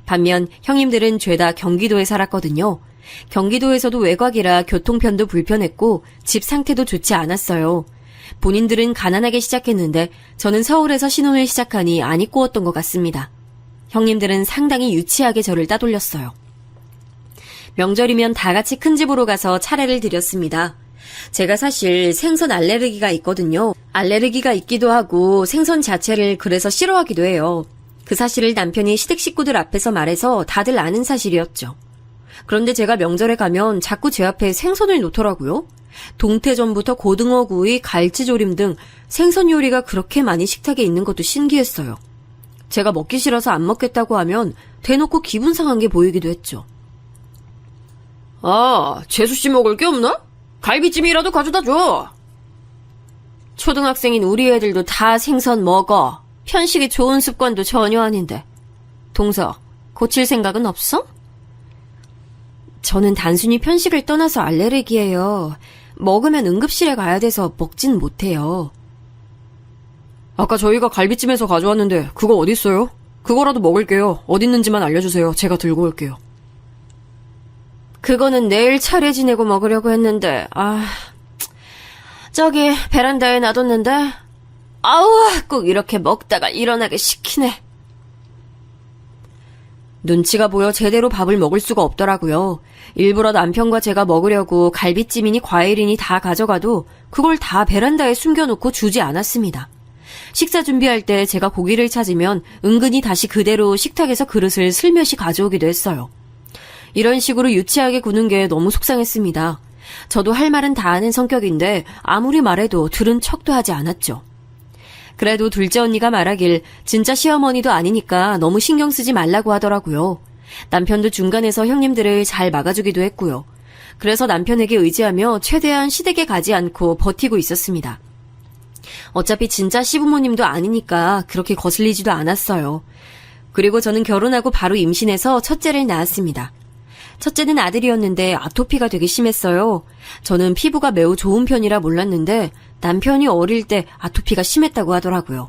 반면 형님들은 죄다 경기도에 살았거든요. 경기도에서도 외곽이라 교통편도 불편했고 집 상태도 좋지 않았어요. 본인들은 가난하게 시작했는데 저는 서울에서 신혼을 시작하니 안이 꼬웠던 것 같습니다. 형님들은 상당히 유치하게 저를 따돌렸어요. 명절이면 다 같이 큰 집으로 가서 차례를 드렸습니다. 제가 사실 생선 알레르기가 있거든요. 알레르기가 있기도 하고 생선 자체를 그래서 싫어하기도 해요. 그 사실을 남편이 시댁 식구들 앞에서 말해서 다들 아는 사실이었죠. 그런데 제가 명절에 가면 자꾸 제 앞에 생선을 놓더라고요. 동태전부터 고등어구이, 갈치조림 등 생선 요리가 그렇게 많이 식탁에 있는 것도 신기했어요. 제가 먹기 싫어서 안 먹겠다고 하면 대놓고 기분 상한 게 보이기도 했죠. 재수씨 먹을 게 없나? 갈비찜이라도 가져다 줘. 초등학생인 우리 애들도 다 생선 먹어. 편식이 좋은 습관도 전혀 아닌데. 동서, 고칠 생각은 없어? 저는 단순히 편식을 떠나서 알레르기예요. 먹으면 응급실에 가야 돼서 먹진 못해요. 아까 저희가 갈비찜에서 가져왔는데 그거 어딨어요? 그거라도 먹을게요. 어딨는지만 알려주세요. 제가 들고 올게요. 그거는 내일 차례 지내고 먹으려고 했는데 저기 베란다에 놔뒀는데 꼭 이렇게 먹다가 일어나게 시키네. 눈치가 보여 제대로 밥을 먹을 수가 없더라고요. 일부러 남편과 제가 먹으려고 갈비찜이니 과일이니 다 가져가도 그걸 다 베란다에 숨겨놓고 주지 않았습니다. 식사 준비할 때 제가 고기를 찾으면 은근히 다시 그대로 식탁에서 그릇을 슬며시 가져오기도 했어요. 이런 식으로 유치하게 구는 게 너무 속상했습니다. 저도 할 말은 다 아는 성격인데 아무리 말해도 들은 척도 하지 않았죠. 그래도 둘째 언니가 말하길 진짜 시어머니도 아니니까 너무 신경 쓰지 말라고 하더라고요. 남편도 중간에서 형님들을 잘 막아주기도 했고요. 그래서 남편에게 의지하며 최대한 시댁에 가지 않고 버티고 있었습니다. 어차피 진짜 시부모님도 아니니까 그렇게 거슬리지도 않았어요. 그리고 저는 결혼하고 바로 임신해서 첫째를 낳았습니다. 첫째는 아들이었는데 아토피가 되게 심했어요. 저는 피부가 매우 좋은 편이라 몰랐는데 남편이 어릴 때 아토피가 심했다고 하더라고요.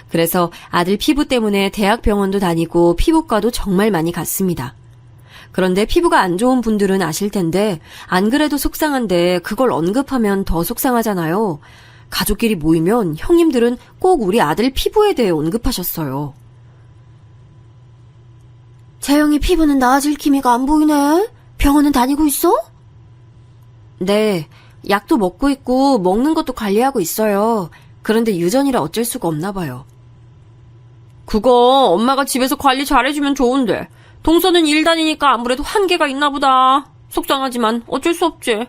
그래서 아들 피부 때문에 대학병원도 다니고 피부과도 정말 많이 갔습니다. 그런데 피부가 안 좋은 분들은 아실 텐데 안 그래도 속상한데 그걸 언급하면 더 속상하잖아요. 가족끼리 모이면 형님들은 꼭 우리 아들 피부에 대해 언급하셨어요. 재영이 피부는 나아질 기미가 안 보이네. 병원은 다니고 있어? 네, 약도 먹고 있고 먹는 것도 관리하고 있어요. 그런데 유전이라 어쩔 수가 없나 봐요. 그거 엄마가 집에서 관리 잘해주면 좋은데 동서는 일 다니니까 아무래도 한계가 있나 보다. 속상하지만 어쩔 수 없지.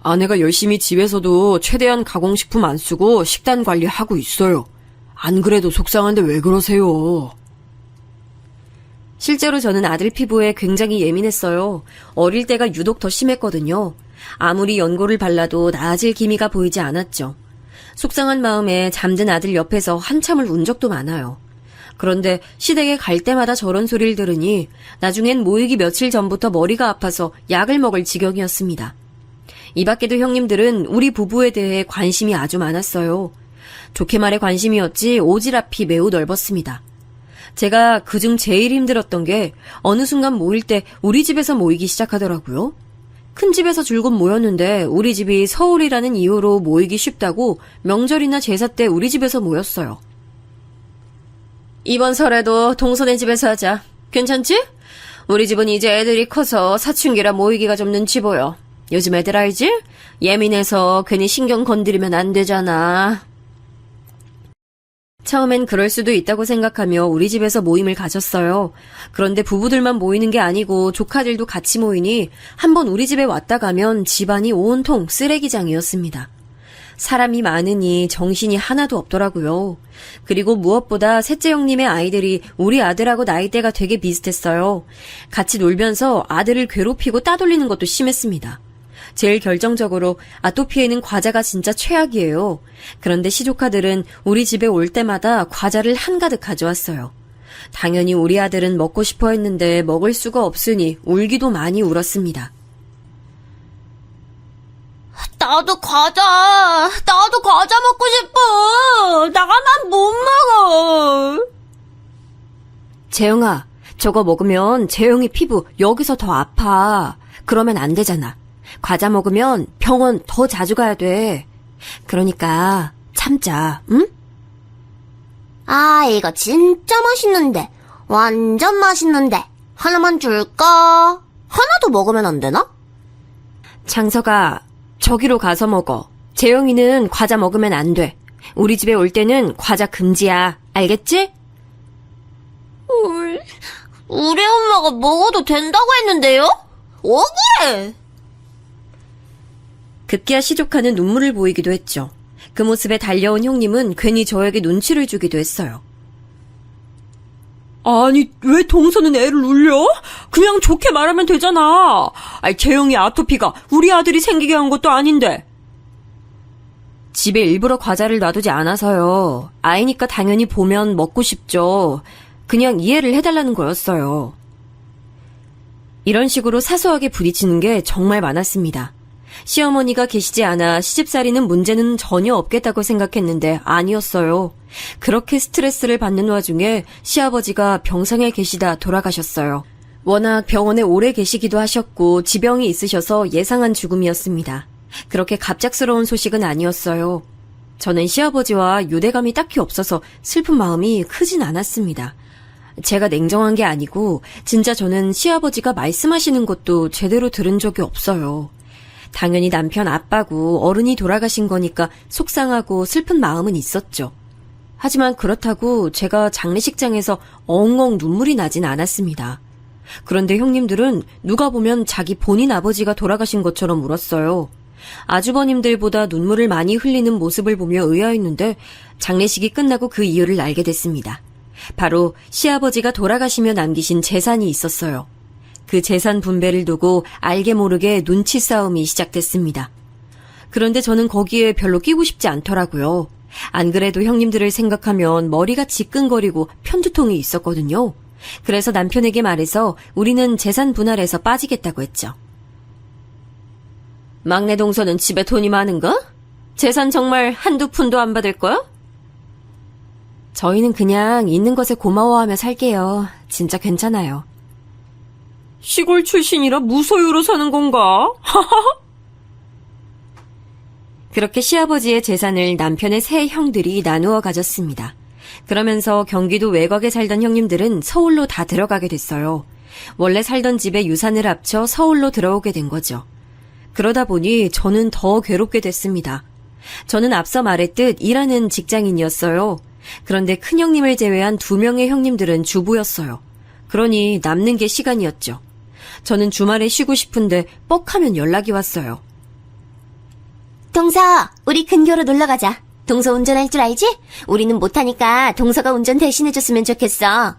아내가 열심히 집에서도 최대한 가공식품 안 쓰고 식단 관리하고 있어요. 안 그래도 속상한데 왜 그러세요? 실제로 저는 아들 피부에 굉장히 예민했어요. 어릴 때가 유독 더 심했거든요. 아무리 연고를 발라도 나아질 기미가 보이지 않았죠. 속상한 마음에 잠든 아들 옆에서 한참을 운 적도 많아요. 그런데 시댁에 갈 때마다 저런 소리를 들으니 나중엔 모이기 며칠 전부터 머리가 아파서 약을 먹을 지경이었습니다. 이 밖에도 형님들은 우리 부부에 대해 관심이 아주 많았어요. 좋게 말해 관심이었지 오지랖이 매우 넓었습니다. 제가 그중 제일 힘들었던 게 어느 순간 모일 때 우리 집에서 모이기 시작하더라고요. 큰 집에서 줄곧 모였는데 우리 집이 서울이라는 이유로 모이기 쉽다고 명절이나 제사 때 우리 집에서 모였어요. 이번 설에도 동서네 집에서 하자. 괜찮지? 우리 집은 이제 애들이 커서 사춘기라 모이기가 좀 눈치 보여. 요즘 애들 알지? 예민해서 괜히 신경 건드리면 안 되잖아. 처음엔 그럴 수도 있다고 생각하며 우리 집에서 모임을 가졌어요. 그런데 부부들만 모이는 게 아니고 조카들도 같이 모이니 한번 우리 집에 왔다 가면 집안이 온통 쓰레기장이었습니다. 사람이 많으니 정신이 하나도 없더라고요. 그리고 무엇보다 셋째 형님의 아이들이 우리 아들하고 나이대가 되게 비슷했어요. 같이 놀면서 아들을 괴롭히고 따돌리는 것도 심했습니다. 제일 결정적으로 아토피에는 과자가 진짜 최악이에요. 그런데 시조카들은 우리 집에 올 때마다 과자를 한가득 가져왔어요. 당연히 우리 아들은 먹고 싶어 했는데 먹을 수가 없으니 울기도 많이 울었습니다. 나도 과자 먹고 싶어. 나만 못 먹어. 재영아, 저거 먹으면 재영이 피부 여기서 더 아파. 그러면 안 되잖아. 과자 먹으면 병원 더 자주 가야 돼. 그러니까 참자, 응? 아, 이거 진짜 맛있는데. 완전 맛있는데. 하나만 줄까? 하나도 먹으면 안 되나? 장서가 저기로 가서 먹어. 재영이는 과자 먹으면 안 돼. 우리 집에 올 때는 과자 금지야. 알겠지? 우리 엄마가 먹어도 된다고 했는데요? 억울해. 급기야 시조카는 눈물을 보이기도 했죠. 그 모습에 달려온 형님은 괜히 저에게 눈치를 주기도 했어요. 아니, 왜 동서는 애를 울려? 그냥 좋게 말하면 되잖아. 아니, 재영이 아토피가 우리 아들이 생기게 한 것도 아닌데. 집에 일부러 과자를 놔두지 않아서요. 아이니까 당연히 보면 먹고 싶죠. 그냥 이해를 해달라는 거였어요. 이런 식으로 사소하게 부딪히는 게 정말 많았습니다. 시어머니가 계시지 않아 시집살이는 문제는 전혀 없겠다고 생각했는데 아니었어요. 그렇게 스트레스를 받는 와중에 시아버지가 병상에 계시다 돌아가셨어요. 워낙 병원에 오래 계시기도 하셨고 지병이 있으셔서 예상한 죽음이었습니다. 그렇게 갑작스러운 소식은 아니었어요. 저는 시아버지와 유대감이 딱히 없어서 슬픈 마음이 크진 않았습니다. 제가 냉정한 게 아니고 진짜 저는 시아버지가 말씀하시는 것도 제대로 들은 적이 없어요. 당연히 남편 아빠고 어른이 돌아가신 거니까 속상하고 슬픈 마음은 있었죠. 하지만 그렇다고 제가 장례식장에서 엉엉 눈물이 나진 않았습니다. 그런데 형님들은 누가 보면 자기 본인 아버지가 돌아가신 것처럼 울었어요. 아주버님들보다 눈물을 많이 흘리는 모습을 보며 의아했는데 장례식이 끝나고 그 이유를 알게 됐습니다. 바로 시아버지가 돌아가시며 남기신 재산이 있었어요. 그 재산 분배를 두고 알게 모르게 눈치 싸움이 시작됐습니다. 그런데 저는 거기에 별로 끼고 싶지 않더라고요. 안 그래도 형님들을 생각하면 머리가 지끈거리고 편두통이 있었거든요. 그래서 남편에게 말해서 우리는 재산 분할에서 빠지겠다고 했죠. 막내 동서는 집에 돈이 많은가? 재산 정말 한두 푼도 안 받을 거야? 저희는 그냥 있는 것에 고마워하며 살게요. 진짜 괜찮아요. 시골 출신이라 무소유로 사는 건가? 그렇게 시아버지의 재산을 남편의 세 형들이 나누어 가졌습니다. 그러면서 경기도 외곽에 살던 형님들은 서울로 다 들어가게 됐어요. 원래 살던 집에 유산을 합쳐 서울로 들어오게 된 거죠. 그러다 보니 저는 더 괴롭게 됐습니다. 저는 앞서 말했듯 일하는 직장인이었어요. 그런데 큰형님을 제외한 2명의 형님들은 주부였어요. 그러니 남는 게 시간이었죠. 저는 주말에 쉬고 싶은데 뻑하면 연락이 왔어요. 동서, 우리 근교로 놀러 가자. 동서 운전할 줄 알지? 우리는 못하니까 동서가 운전 대신해줬으면 좋겠어.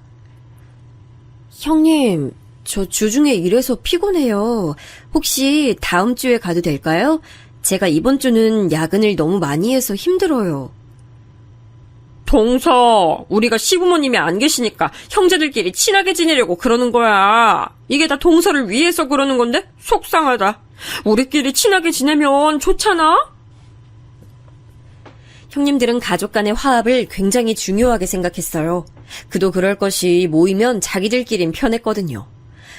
형님, 저 주중에 일해서 피곤해요. 혹시 다음 주에 가도 될까요? 제가 이번 주는 야근을 너무 많이 해서 힘들어요. 동서, 우리가 시부모님이 안 계시니까 형제들끼리 친하게 지내려고 그러는 거야. 이게 다 동서를 위해서 그러는 건데 속상하다. 우리끼리 친하게 지내면 좋잖아? 형님들은 가족 간의 화합을 굉장히 중요하게 생각했어요. 그도 그럴 것이 모이면 자기들끼린 편했거든요.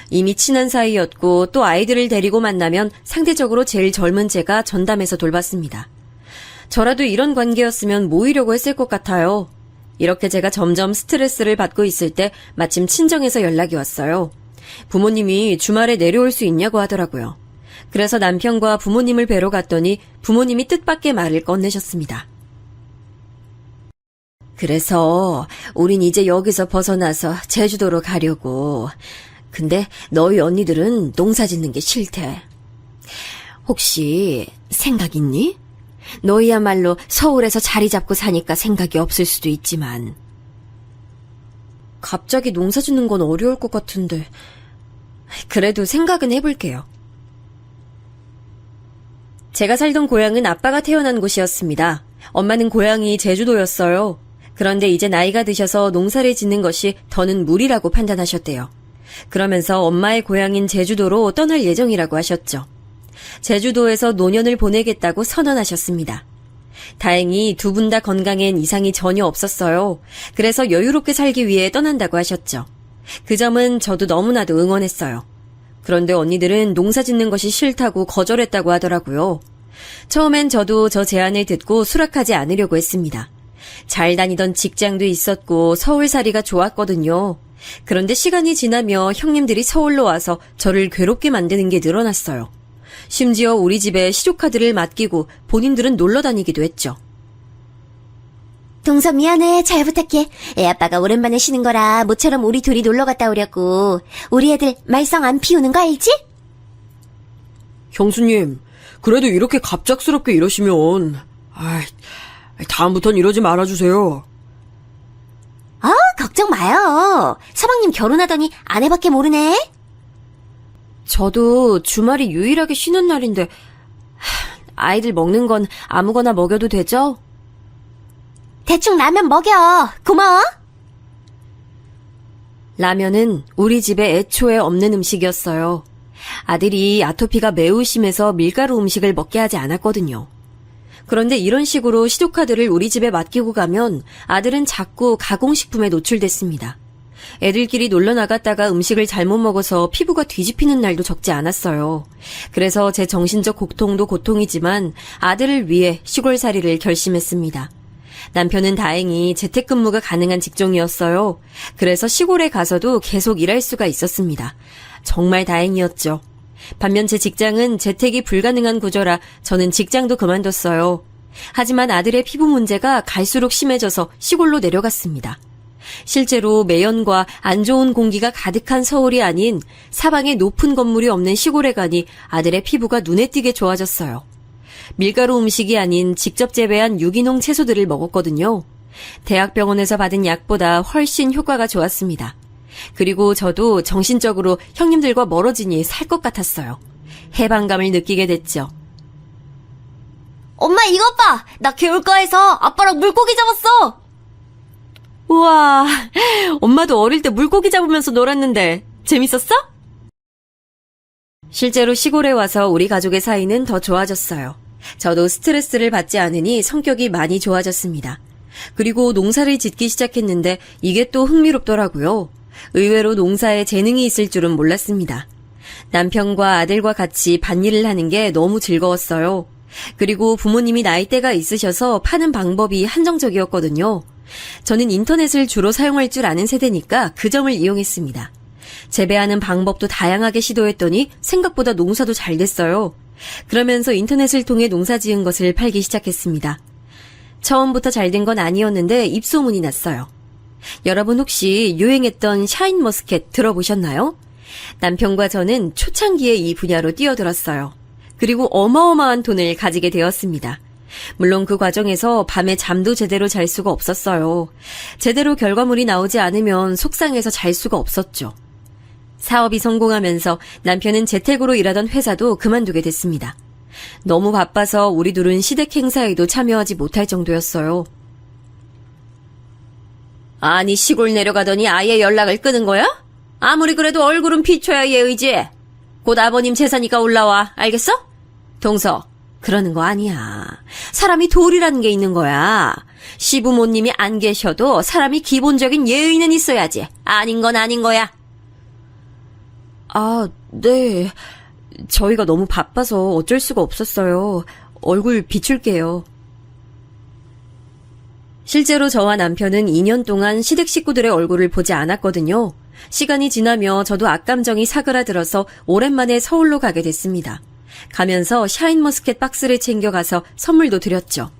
이미 친한 사이였고 또 아이들을 데리고 만나면 상대적으로 제일 젊은 제가 전담해서 돌봤습니다. 저라도 이런 관계였으면 모이려고 했을 것 같아요. 이렇게 제가 점점 스트레스를 받고 있을 때 마침 친정에서 연락이 왔어요. 부모님이 주말에 내려올 수 있냐고 하더라고요. 그래서 남편과 부모님을 뵈러 갔더니 부모님이 뜻밖의 말을 꺼내셨습니다. 그래서 우린 이제 여기서 벗어나서 제주도로 가려고. 근데 너희 언니들은 농사 짓는 게 싫대. 혹시 생각 있니? 너희야말로 서울에서 자리 잡고 사니까 생각이 없을 수도 있지만. 갑자기 농사 짓는 건 어려울 것 같은데. 그래도 생각은 해볼게요. 제가 살던 고향은 아빠가 태어난 곳이었습니다. 엄마는 고향이 제주도였어요. 그런데 이제 나이가 드셔서 농사를 짓는 것이 더는 무리라고 판단하셨대요. 그러면서 엄마의 고향인 제주도로 떠날 예정이라고 하셨죠. 제주도에서 노년을 보내겠다고 선언하셨습니다. 다행히 두 분 다 건강엔 이상이 전혀 없었어요. 그래서 여유롭게 살기 위해 떠난다고 하셨죠. 그 점은 저도 너무나도 응원했어요. 그런데 언니들은 농사 짓는 것이 싫다고 거절했다고 하더라고요. 처음엔 저도 저 제안을 듣고 수락하지 않으려고 했습니다. 잘 다니던 직장도 있었고 서울살이가 좋았거든요. 그런데 시간이 지나며 형님들이 서울로 와서 저를 괴롭게 만드는 게 늘어났어요. 심지어 우리 집에 시조카드를 맡기고 본인들은 놀러 다니기도 했죠. 동서 미안해. 잘 부탁해. 애아빠가 오랜만에 쉬는 거라 모처럼 우리 둘이 놀러 갔다 오려고. 우리 애들 말썽 안 피우는 거 알지? 형수님, 그래도 이렇게 갑작스럽게 이러시면 다음부턴 이러지 말아주세요. 걱정 마요. 서방님 결혼하더니 아내밖에 모르네. 저도 주말이 유일하게 쉬는 날인데 아이들 먹는 건 아무거나 먹여도 되죠? 대충 라면 먹여. 고마워. 라면은 우리 집에 애초에 없는 음식이었어요. 아들이 아토피가 매우 심해서 밀가루 음식을 먹게 하지 않았거든요. 그런데 이런 식으로 시조카드를 우리 집에 맡기고 가면 아들은 자꾸 가공식품에 노출됐습니다. 애들끼리 놀러 나갔다가 음식을 잘못 먹어서 피부가 뒤집히는 날도 적지 않았어요. 그래서 제 정신적 고통도 고통이지만 아들을 위해 시골살이를 결심했습니다. 남편은 다행히 재택근무가 가능한 직종이었어요. 그래서 시골에 가서도 계속 일할 수가 있었습니다. 정말 다행이었죠. 반면 제 직장은 재택이 불가능한 구조라 저는 직장도 그만뒀어요. 하지만 아들의 피부 문제가 갈수록 심해져서 시골로 내려갔습니다. 실제로 매연과 안 좋은 공기가 가득한 서울이 아닌 사방에 높은 건물이 없는 시골에 가니 아들의 피부가 눈에 띄게 좋아졌어요. 밀가루 음식이 아닌 직접 재배한 유기농 채소들을 먹었거든요. 대학병원에서 받은 약보다 훨씬 효과가 좋았습니다. 그리고 저도 정신적으로 형님들과 멀어지니 살 것 같았어요. 해방감을 느끼게 됐죠. 엄마 이것 봐. 나 개울가에서 아빠랑 물고기 잡았어. 우와, 엄마도 어릴 때 물고기 잡으면서 놀았는데 재밌었어? 실제로 시골에 와서 우리 가족의 사이는 더 좋아졌어요. 저도 스트레스를 받지 않으니 성격이 많이 좋아졌습니다. 그리고 농사를 짓기 시작했는데 이게 또 흥미롭더라고요. 의외로 농사에 재능이 있을 줄은 몰랐습니다. 남편과 아들과 같이 밭일을 하는 게 너무 즐거웠어요. 그리고 부모님이 나이대가 있으셔서 파는 방법이 한정적이었거든요. 저는 인터넷을 주로 사용할 줄 아는 세대니까 그 점을 이용했습니다. 재배하는 방법도 다양하게 시도했더니 생각보다 농사도 잘 됐어요. 그러면서 인터넷을 통해 농사 지은 것을 팔기 시작했습니다. 처음부터 잘 된 건 아니었는데 입소문이 났어요. 여러분 혹시 유행했던 샤인머스켓 들어보셨나요? 남편과 저는 초창기에 이 분야로 뛰어들었어요. 그리고 어마어마한 돈을 가지게 되었습니다. 물론 그 과정에서 밤에 잠도 제대로 잘 수가 없었어요. 제대로 결과물이 나오지 않으면 속상해서 잘 수가 없었죠. 사업이 성공하면서 남편은 재택으로 일하던 회사도 그만두게 됐습니다. 너무 바빠서 우리 둘은 시댁 행사에도 참여하지 못할 정도였어요. 아니 시골 내려가더니 아예 연락을 끊은 거야? 아무리 그래도 얼굴은 비춰야 예의지. 곧 아버님 제사니까 올라와. 알겠어? 동서, 그러는 거 아니야. 사람이 도리라는 게 있는 거야. 시부모님이 안 계셔도 사람이 기본적인 예의는 있어야지. 아닌 건 아닌 거야. 아, 네. 저희가 너무 바빠서 어쩔 수가 없었어요. 얼굴 비출게요. 실제로 저와 남편은 2년 동안 시댁 식구들의 얼굴을 보지 않았거든요. 시간이 지나며 저도 악감정이 사그라들어서 오랜만에 서울로 가게 됐습니다. 가면서 샤인머스켓 박스를 챙겨가서 선물도 드렸죠.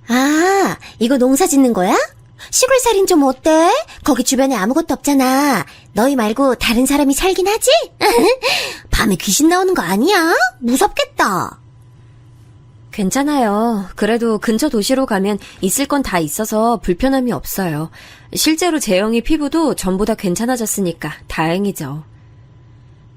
아, 이거 농사 짓는 거야? 시골살인 좀 어때? 거기 주변에 아무것도 없잖아. 너희 말고 다른 사람이 살긴 하지? 밤에 귀신 나오는 거 아니야? 무섭겠다. 괜찮아요. 그래도 근처 도시로 가면 있을 건 다 있어서 불편함이 없어요. 실제로 재영이 피부도 전보다 괜찮아졌으니까 다행이죠.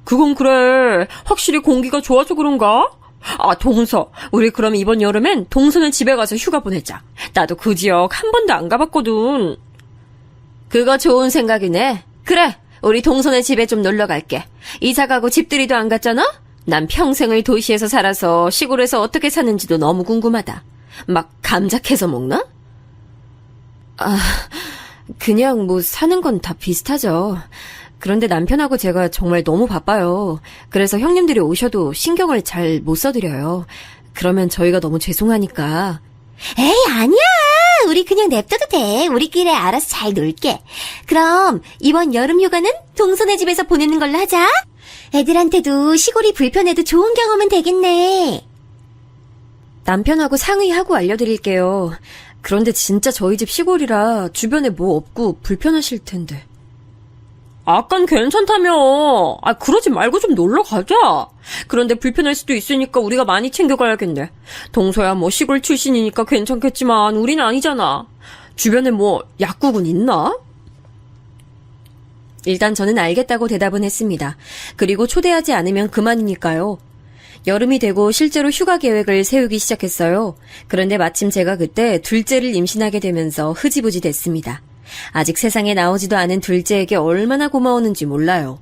그건 그래. 확실히 공기가 좋아서 그런가? 아, 동서. 우리 그럼 이번 여름엔 동서네 집에 가서 휴가 보내자. 나도 그 지역 한 번도 안 가봤거든. 그거 좋은 생각이네. 그래, 우리 동서네 집에 좀 놀러 갈게. 이사 가고 집들이도 안 갔잖아? 난 평생을 도시에서 살아서 시골에서 어떻게 사는지도 너무 궁금하다. 막 감자 캐서 먹나? 아, 그냥 뭐 사는 건 다 비슷하죠. 그런데 남편하고 제가 정말 너무 바빠요. 그래서 형님들이 오셔도 신경을 잘 못 써드려요. 그러면 저희가 너무 죄송하니까. 에이, 아니야. 우리 그냥 냅둬도 돼. 우리끼리 알아서 잘 놀게. 그럼 이번 여름 휴가는 동서네 집에서 보내는 걸로 하자. 애들한테도 시골이 불편해도 좋은 경험은 되겠네. 남편하고 상의하고 알려드릴게요. 그런데 진짜 저희 집 시골이라 주변에 뭐 없고 불편하실 텐데. 아깐 괜찮다며. 아, 그러지 말고 좀 놀러 가자. 그런데 불편할 수도 있으니까 우리가 많이 챙겨가야겠네. 동서야 뭐 시골 출신이니까 괜찮겠지만 우린 아니잖아. 주변에 뭐 약국은 있나? 일단 저는 알겠다고 대답은 했습니다. 그리고 초대하지 않으면 그만이니까요. 여름이 되고 실제로 휴가 계획을 세우기 시작했어요. 그런데 마침 제가 그때 둘째를 임신하게 되면서 흐지부지 됐습니다. 아직 세상에 나오지도 않은 둘째에게 얼마나 고마웠는지 몰라요.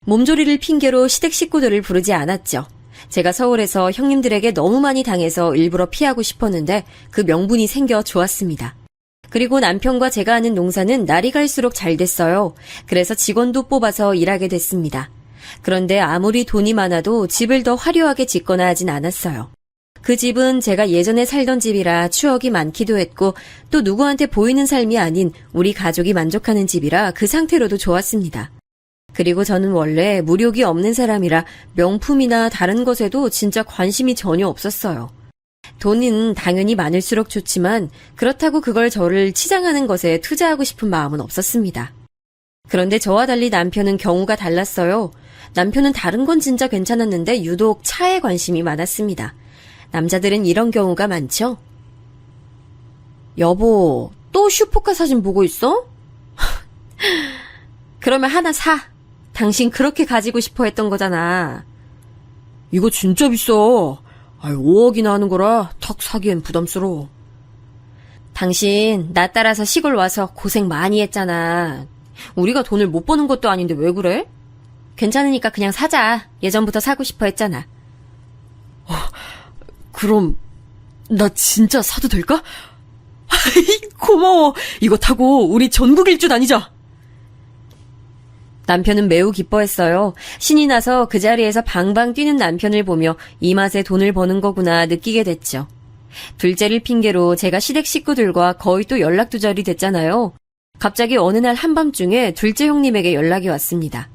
몸조리를 핑계로 시댁 식구들을 부르지 않았죠. 제가 서울에서 형님들에게 너무 많이 당해서 일부러 피하고 싶었는데 그 명분이 생겨 좋았습니다. 그리고 남편과 제가 하는 농사는 날이 갈수록 잘 됐어요. 그래서 직원도 뽑아서 일하게 됐습니다. 그런데 아무리 돈이 많아도 집을 더 화려하게 짓거나 하진 않았어요. 그 집은 제가 예전에 살던 집이라 추억이 많기도 했고 또 누구한테 보이는 삶이 아닌 우리 가족이 만족하는 집이라 그 상태로도 좋았습니다. 그리고 저는 원래 물욕이 없는 사람이라 명품이나 다른 것에도 진짜 관심이 전혀 없었어요. 돈은 당연히 많을수록 좋지만 그렇다고 그걸 저를 치장하는 것에 투자하고 싶은 마음은 없었습니다. 그런데 저와 달리 남편은 경우가 달랐어요. 남편은 다른 건 진짜 괜찮았는데 유독 차에 관심이 많았습니다. 남자들은 이런 경우가 많죠? 여보, 또 슈퍼카 사진 보고 있어? 그러면 하나 사. 당신 그렇게 가지고 싶어 했던 거잖아. 이거 진짜 비싸. 아유, 5억이나 하는 거라 탁 사기엔 부담스러워. 당신 나 따라서 시골 와서 고생 많이 했잖아. 우리가 돈을 못 버는 것도 아닌데 왜 그래? 괜찮으니까 그냥 사자. 예전부터 사고 싶어 했잖아. 그럼 나 진짜 사도 될까? 고마워. 이거 타고 우리 전국 일주 다니자. 남편은 매우 기뻐했어요. 신이 나서 그 자리에서 방방 뛰는 남편을 보며 이 맛에 돈을 버는 거구나 느끼게 됐죠. 둘째를 핑계로 제가 시댁 식구들과 거의 또 연락두절이 됐잖아요. 갑자기 어느 날 한밤중에 둘째 형님에게 연락이 왔습니다.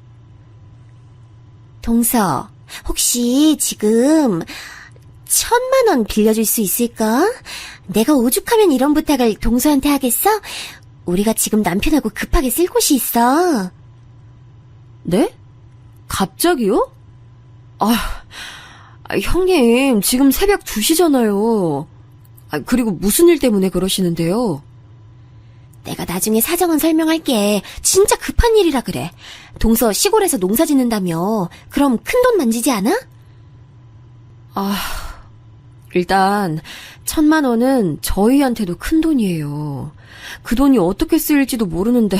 동서, 혹시 지금 1,000만 원 빌려줄 수 있을까? 내가 오죽하면 이런 부탁을 동서한테 하겠어? 우리가 지금 남편하고 급하게 쓸 곳이 있어. 네? 갑자기요? 형님, 지금 새벽 2시잖아요. 그리고 무슨 일 때문에 그러시는데요? 내가 나중에 사정은 설명할게. 진짜 급한 일이라 그래. 동서 시골에서 농사 짓는다며. 그럼 큰돈 만지지 않아? 일단 1,000만 원은 저희한테도 큰 돈이에요. 그 돈이 어떻게 쓰일지도 모르는데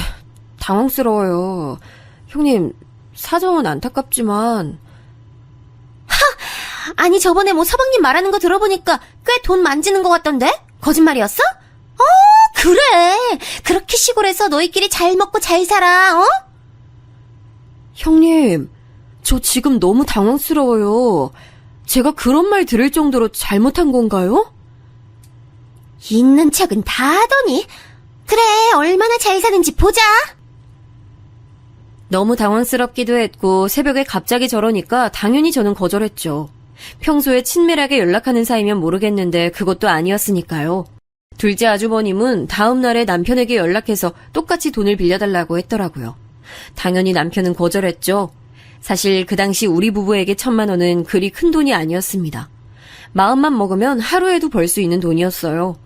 당황스러워요. 형님, 사정은 안타깝지만. 아니 저번에 뭐 서방님 말하는 거 들어보니까 꽤 돈 만지는 것 같던데? 거짓말이었어? 그래. 그렇게 시골에서 너희끼리 잘 먹고 잘 살아, 어? 형님, 저 지금 너무 당황스러워요. 제가 그런 말 들을 정도로 잘못한 건가요? 있는 척은 다 하더니. 그래, 얼마나 잘 사는지 보자. 너무 당황스럽기도 했고 새벽에 갑자기 저러니까 당연히 저는 거절했죠. 평소에 친밀하게 연락하는 사이면 모르겠는데 그것도 아니었으니까요. 둘째 아주버님은 다음 날에 남편에게 연락해서 똑같이 돈을 빌려달라고 했더라고요. 당연히 남편은 거절했죠. 사실 그 당시 우리 부부에게 1,000만 원은 그리 큰 돈이 아니었습니다. 마음만 먹으면 하루에도 벌 수 있는 돈이었어요.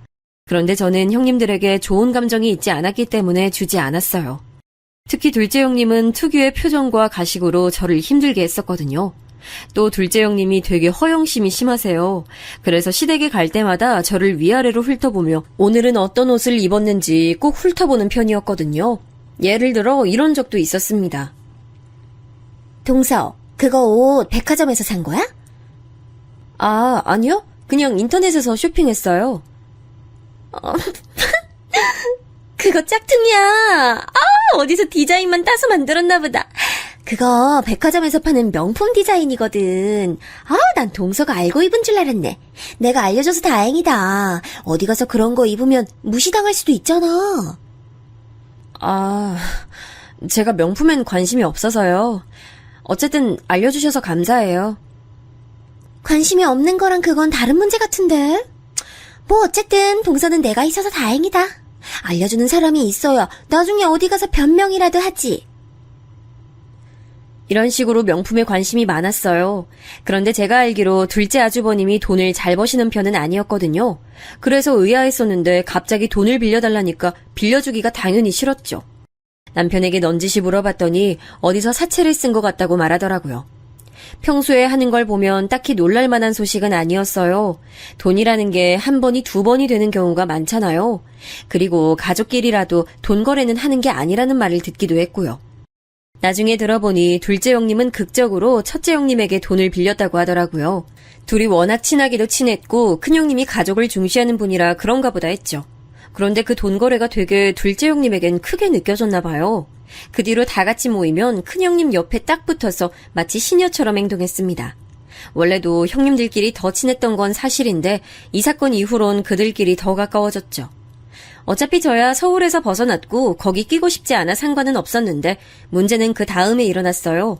그런데 저는 형님들에게 좋은 감정이 있지 않았기 때문에 주지 않았어요. 특히 둘째 형님은 특유의 표정과 가식으로 저를 힘들게 했었거든요. 또 둘째 형님이 되게 허영심이 심하세요. 그래서 시댁에 갈 때마다 저를 위아래로 훑어보며 오늘은 어떤 옷을 입었는지 꼭 훑어보는 편이었거든요. 예를 들어 이런 적도 있었습니다. 동서, 그거 옷 백화점에서 산 거야? 아니요. 그냥 인터넷에서 쇼핑했어요. 그거 짝퉁이야. 어디서 디자인만 따서 만들었나 보다. 그거 백화점에서 파는 명품 디자인이거든. 난 동서가 알고 입은 줄 알았네. 내가 알려줘서 다행이다. 어디 가서 그런 거 입으면 무시당할 수도 있잖아. 제가 명품엔 관심이 없어서요. 어쨌든 알려주셔서 감사해요. 관심이 없는 거랑 그건 다른 문제 같은데. 뭐 어쨌든 동서는 내가 있어서 다행이다. 알려주는 사람이 있어야 나중에 어디 가서 변명이라도 하지. 이런 식으로 명품에 관심이 많았어요. 그런데 제가 알기로 둘째 아주버님이 돈을 잘 버시는 편은 아니었거든요. 그래서 의아했었는데 갑자기 돈을 빌려달라니까 빌려주기가 당연히 싫었죠. 남편에게 넌지시 물어봤더니 어디서 사채를 쓴 것 같다고 말하더라고요. 평소에 하는 걸 보면 딱히 놀랄 만한 소식은 아니었어요. 돈이라는 게 한 번이 두 번이 되는 경우가 많잖아요. 그리고 가족끼리라도 돈 거래는 하는 게 아니라는 말을 듣기도 했고요. 나중에 들어보니 둘째 형님은 극적으로 첫째 형님에게 돈을 빌렸다고 하더라고요. 둘이 워낙 친하기도 친했고 큰형님이 가족을 중시하는 분이라 그런가 보다 했죠. 그런데 그 돈 거래가 되게 둘째 형님에겐 크게 느껴졌나 봐요. 그 뒤로 다 같이 모이면 큰형님 옆에 딱 붙어서 마치 시녀처럼 행동했습니다. 원래도 형님들끼리 더 친했던 건 사실인데 이 사건 이후론 그들끼리 더 가까워졌죠. 어차피 저야 서울에서 벗어났고 거기 끼고 싶지 않아 상관은 없었는데 문제는 그 다음에 일어났어요.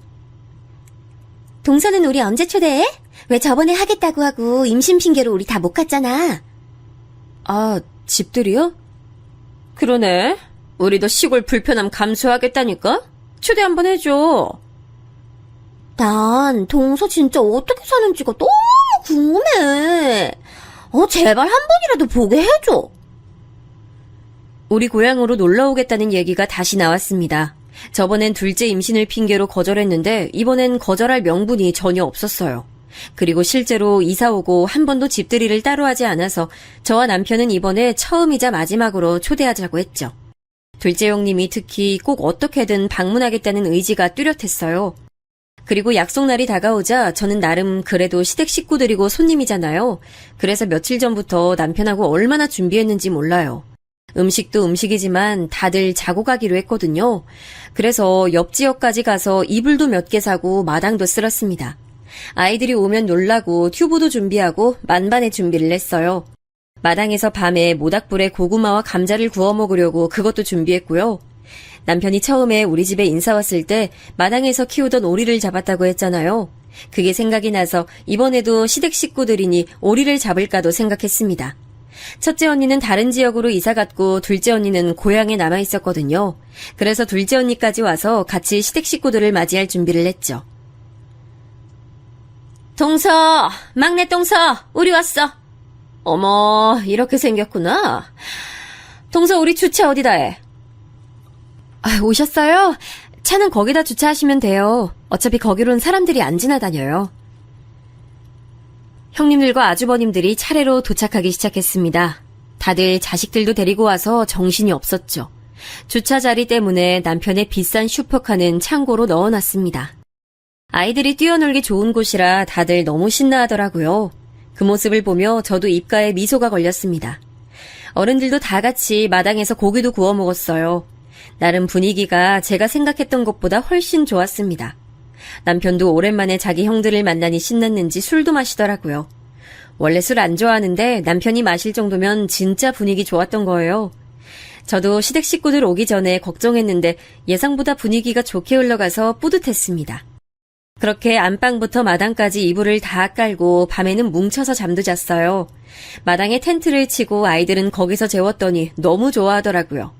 동서는 우리 언제 초대해? 왜 저번에 하겠다고 하고 임신 핑계로 우리 다 못 갔잖아. 집들이요? 그러네. 우리도 시골 불편함 감수하겠다니까? 초대 한번 해줘. 난 동서 진짜 어떻게 사는지가 너무 궁금해. 제발 한 번이라도 보게 해줘. 우리 고향으로 놀러 오겠다는 얘기가 다시 나왔습니다. 저번엔 둘째 임신을 핑계로 거절했는데 이번엔 거절할 명분이 전혀 없었어요. 그리고 실제로 이사 오고 한 번도 집들이를 따로 하지 않아서 저와 남편은 이번에 처음이자 마지막으로 초대하자고 했죠. 둘째 형님이 특히 꼭 어떻게든 방문하겠다는 의지가 뚜렷했어요. 그리고 약속날이 다가오자 저는 나름 그래도 시댁 식구들이고 손님이잖아요. 그래서 며칠 전부터 남편하고 얼마나 준비했는지 몰라요. 음식도 음식이지만 다들 자고 가기로 했거든요. 그래서 옆 지역까지 가서 이불도 몇 개 사고 마당도 쓸었습니다. 아이들이 오면 놀라고 튜브도 준비하고 만반의 준비를 했어요. 마당에서 밤에 모닥불에 고구마와 감자를 구워 먹으려고 그것도 준비했고요. 남편이 처음에 우리 집에 인사 왔을 때 마당에서 키우던 오리를 잡았다고 했잖아요. 그게 생각이 나서 이번에도 시댁 식구들이니 오리를 잡을까도 생각했습니다. 첫째 언니는 다른 지역으로 이사 갔고 둘째 언니는 고향에 남아 있었거든요. 그래서 둘째 언니까지 와서 같이 시댁 식구들을 맞이할 준비를 했죠. 동서, 막내 동서, 우리 왔어. 어머, 이렇게 생겼구나. 동서, 우리 주차 어디다 해? 오셨어요? 차는 거기다 주차하시면 돼요. 어차피 거기로는 사람들이 안 지나다녀요. 형님들과 아주버님들이 차례로 도착하기 시작했습니다. 다들 자식들도 데리고 와서 정신이 없었죠. 주차 자리 때문에 남편의 비싼 슈퍼카는 창고로 넣어놨습니다. 아이들이 뛰어놀기 좋은 곳이라 다들 너무 신나하더라고요. 그 모습을 보며 저도 입가에 미소가 걸렸습니다. 어른들도 다 같이 마당에서 고기도 구워 먹었어요. 나름 분위기가 제가 생각했던 것보다 훨씬 좋았습니다. 남편도 오랜만에 자기 형들을 만나니 신났는지 술도 마시더라고요. 원래 술 안 좋아하는데 남편이 마실 정도면 진짜 분위기 좋았던 거예요. 저도 시댁 식구들 오기 전에 걱정했는데 예상보다 분위기가 좋게 흘러가서 뿌듯했습니다. 그렇게 안방부터 마당까지 이불을 다 깔고 밤에는 뭉쳐서 잠도 잤어요. 마당에 텐트를 치고 아이들은 거기서 재웠더니 너무 좋아하더라고요.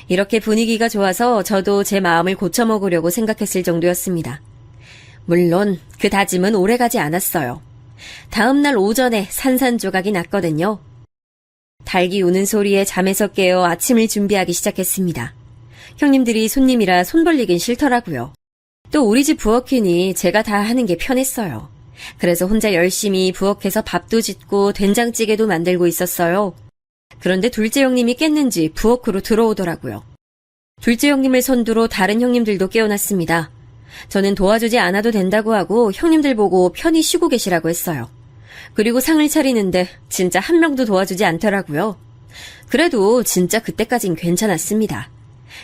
이렇게 분위기가 좋아서 저도 제 마음을 고쳐먹으려고 생각했을 정도였습니다. 물론 그 다짐은 오래가지 않았어요. 다음날 오전에 산산조각이 났거든요. 닭이 우는 소리에 잠에서 깨어 아침을 준비하기 시작했습니다. 형님들이 손님이라 손 벌리긴 싫더라고요. 또 우리 집 부엌이니 제가 다 하는 게 편했어요. 그래서 혼자 열심히 부엌에서 밥도 짓고 된장찌개도 만들고 있었어요. 그런데 둘째 형님이 깼는지 부엌으로 들어오더라고요. 둘째 형님을 선두로 다른 형님들도 깨어났습니다. 저는 도와주지 않아도 된다고 하고 형님들 보고 편히 쉬고 계시라고 했어요. 그리고 상을 차리는데 진짜 한 명도 도와주지 않더라고요. 그래도 진짜 그때까진 괜찮았습니다.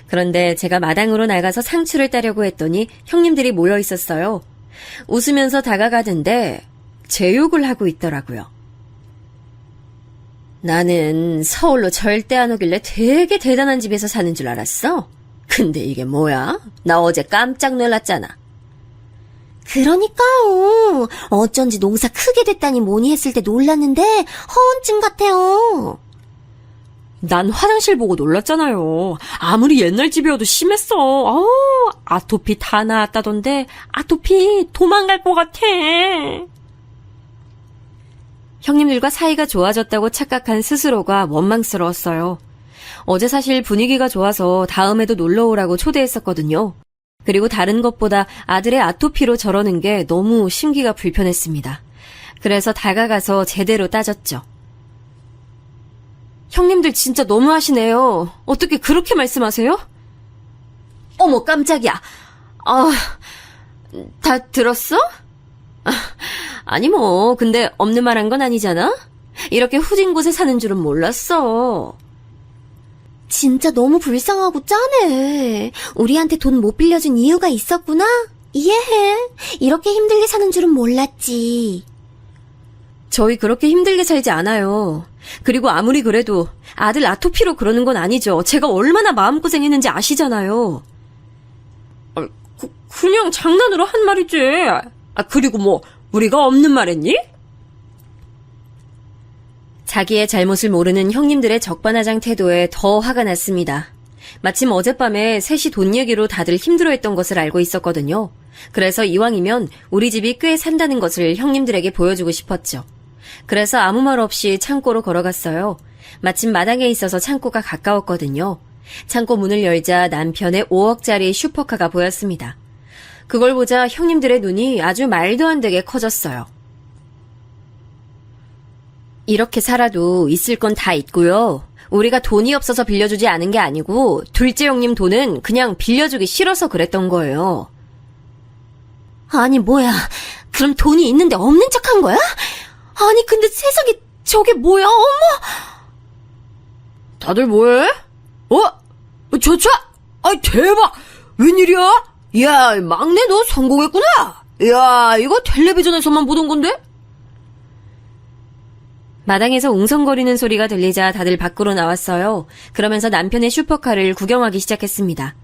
그런데 제가 마당으로 나가서 상추를 따려고 했더니 형님들이 모여 있었어요. 웃으면서 다가가는데 제 욕을 하고 있더라고요. 나는 서울로 절대 안 오길래 되게 대단한 집에서 사는 줄 알았어. 근데 이게 뭐야? 나 어제 깜짝 놀랐잖아. 그러니까요. 어쩐지 농사 크게 됐다니 뭐니 했을 때 놀랐는데 허언증 같아요. 난 화장실 보고 놀랐잖아요. 아무리 옛날 집이어도 심했어. 아토피 다 나았다던데 아토피 도망갈 것 같아. 형님들과 사이가 좋아졌다고 착각한 스스로가 원망스러웠어요. 어제 사실 분위기가 좋아서 다음에도 놀러오라고 초대했었거든요. 그리고 다른 것보다 아들의 아토피로 저러는 게 너무 심기가 불편했습니다. 그래서 다가가서 제대로 따졌죠. 형님들 진짜 너무하시네요. 어떻게 그렇게 말씀하세요? 어머 깜짝이야. 다 들었어? 아니 뭐 근데 없는 말 한 건 아니잖아? 이렇게 후진 곳에 사는 줄은 몰랐어. 진짜 너무 불쌍하고 짠해. 우리한테 돈 못 빌려준 이유가 있었구나? 이해해. 이렇게 힘들게 사는 줄은 몰랐지. 저희 그렇게 힘들게 살지 않아요. 그리고 아무리 그래도 아들 아토피로 그러는 건 아니죠. 제가 얼마나 마음고생했는지 아시잖아요. 그냥 장난으로 한 말이지. 그리고 뭐 우리가 없는 말 했니? 자기의 잘못을 모르는 형님들의 적반하장 태도에 더 화가 났습니다. 마침 어젯밤에 셋이 돈 얘기로 다들 힘들어했던 것을 알고 있었거든요. 그래서 이왕이면 우리 집이 꽤 산다는 것을 형님들에게 보여주고 싶었죠. 그래서 아무 말 없이 창고로 걸어갔어요. 마침 마당에 있어서 창고가 가까웠거든요. 창고 문을 열자 남편의 5억짜리 슈퍼카가 보였습니다. 그걸 보자 형님들의 눈이 아주 말도 안 되게 커졌어요. 이렇게 살아도 있을 건 다 있고요. 우리가 돈이 없어서 빌려주지 않은 게 아니고 둘째 형님 돈은 그냥 빌려주기 싫어서 그랬던 거예요. 아니 뭐야. 그럼 돈이 있는데 없는 척한 거야? 아니 근데 세상에 저게 뭐야. 어머. 다들 뭐해? 저차? 아이, 대박! 웬일이야? 야, 막내 너 성공했구나! 야, 이거 텔레비전에서만 보던 건데? 마당에서 웅성거리는 소리가 들리자 다들 밖으로 나왔어요. 그러면서 남편의 슈퍼카를 구경하기 시작했습니다.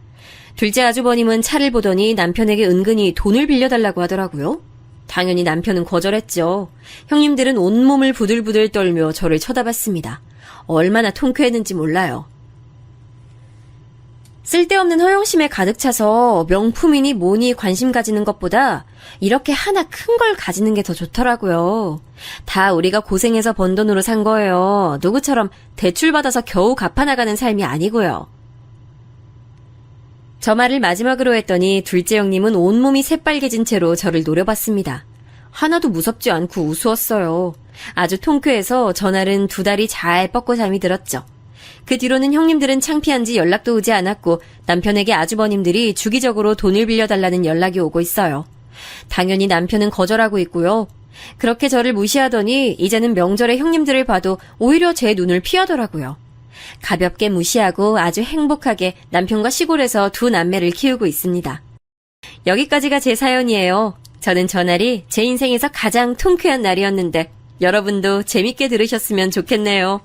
둘째 아주버님은 차를 보더니 남편에게 은근히 돈을 빌려달라고 하더라고요. 당연히 남편은 거절했죠. 형님들은 온몸을 부들부들 떨며 저를 쳐다봤습니다. 얼마나 통쾌했는지 몰라요. 쓸데없는 허영심에 가득 차서 명품이니 뭐니 관심 가지는 것보다 이렇게 하나 큰 걸 가지는 게 더 좋더라고요. 다 우리가 고생해서 번 돈으로 산 거예요. 누구처럼 대출받아서 겨우 갚아나가는 삶이 아니고요. 저 말을 마지막으로 했더니 둘째 형님은 온몸이 새빨개진 채로 저를 노려봤습니다. 하나도 무섭지 않고 우스웠어요. 아주 통쾌해서 전날은 두 다리 잘 뻗고 잠이 들었죠. 그 뒤로는 형님들은 창피한지 연락도 오지 않았고 남편에게 아주버님들이 주기적으로 돈을 빌려달라는 연락이 오고 있어요. 당연히 남편은 거절하고 있고요. 그렇게 저를 무시하더니 이제는 명절에 형님들을 봐도 오히려 제 눈을 피하더라고요. 가볍게 무시하고 아주 행복하게 남편과 시골에서 두 남매를 키우고 있습니다. 여기까지가 제 사연이에요. 저는 저날이 제 인생에서 가장 통쾌한 날이었는데 여러분도 재밌게 들으셨으면 좋겠네요.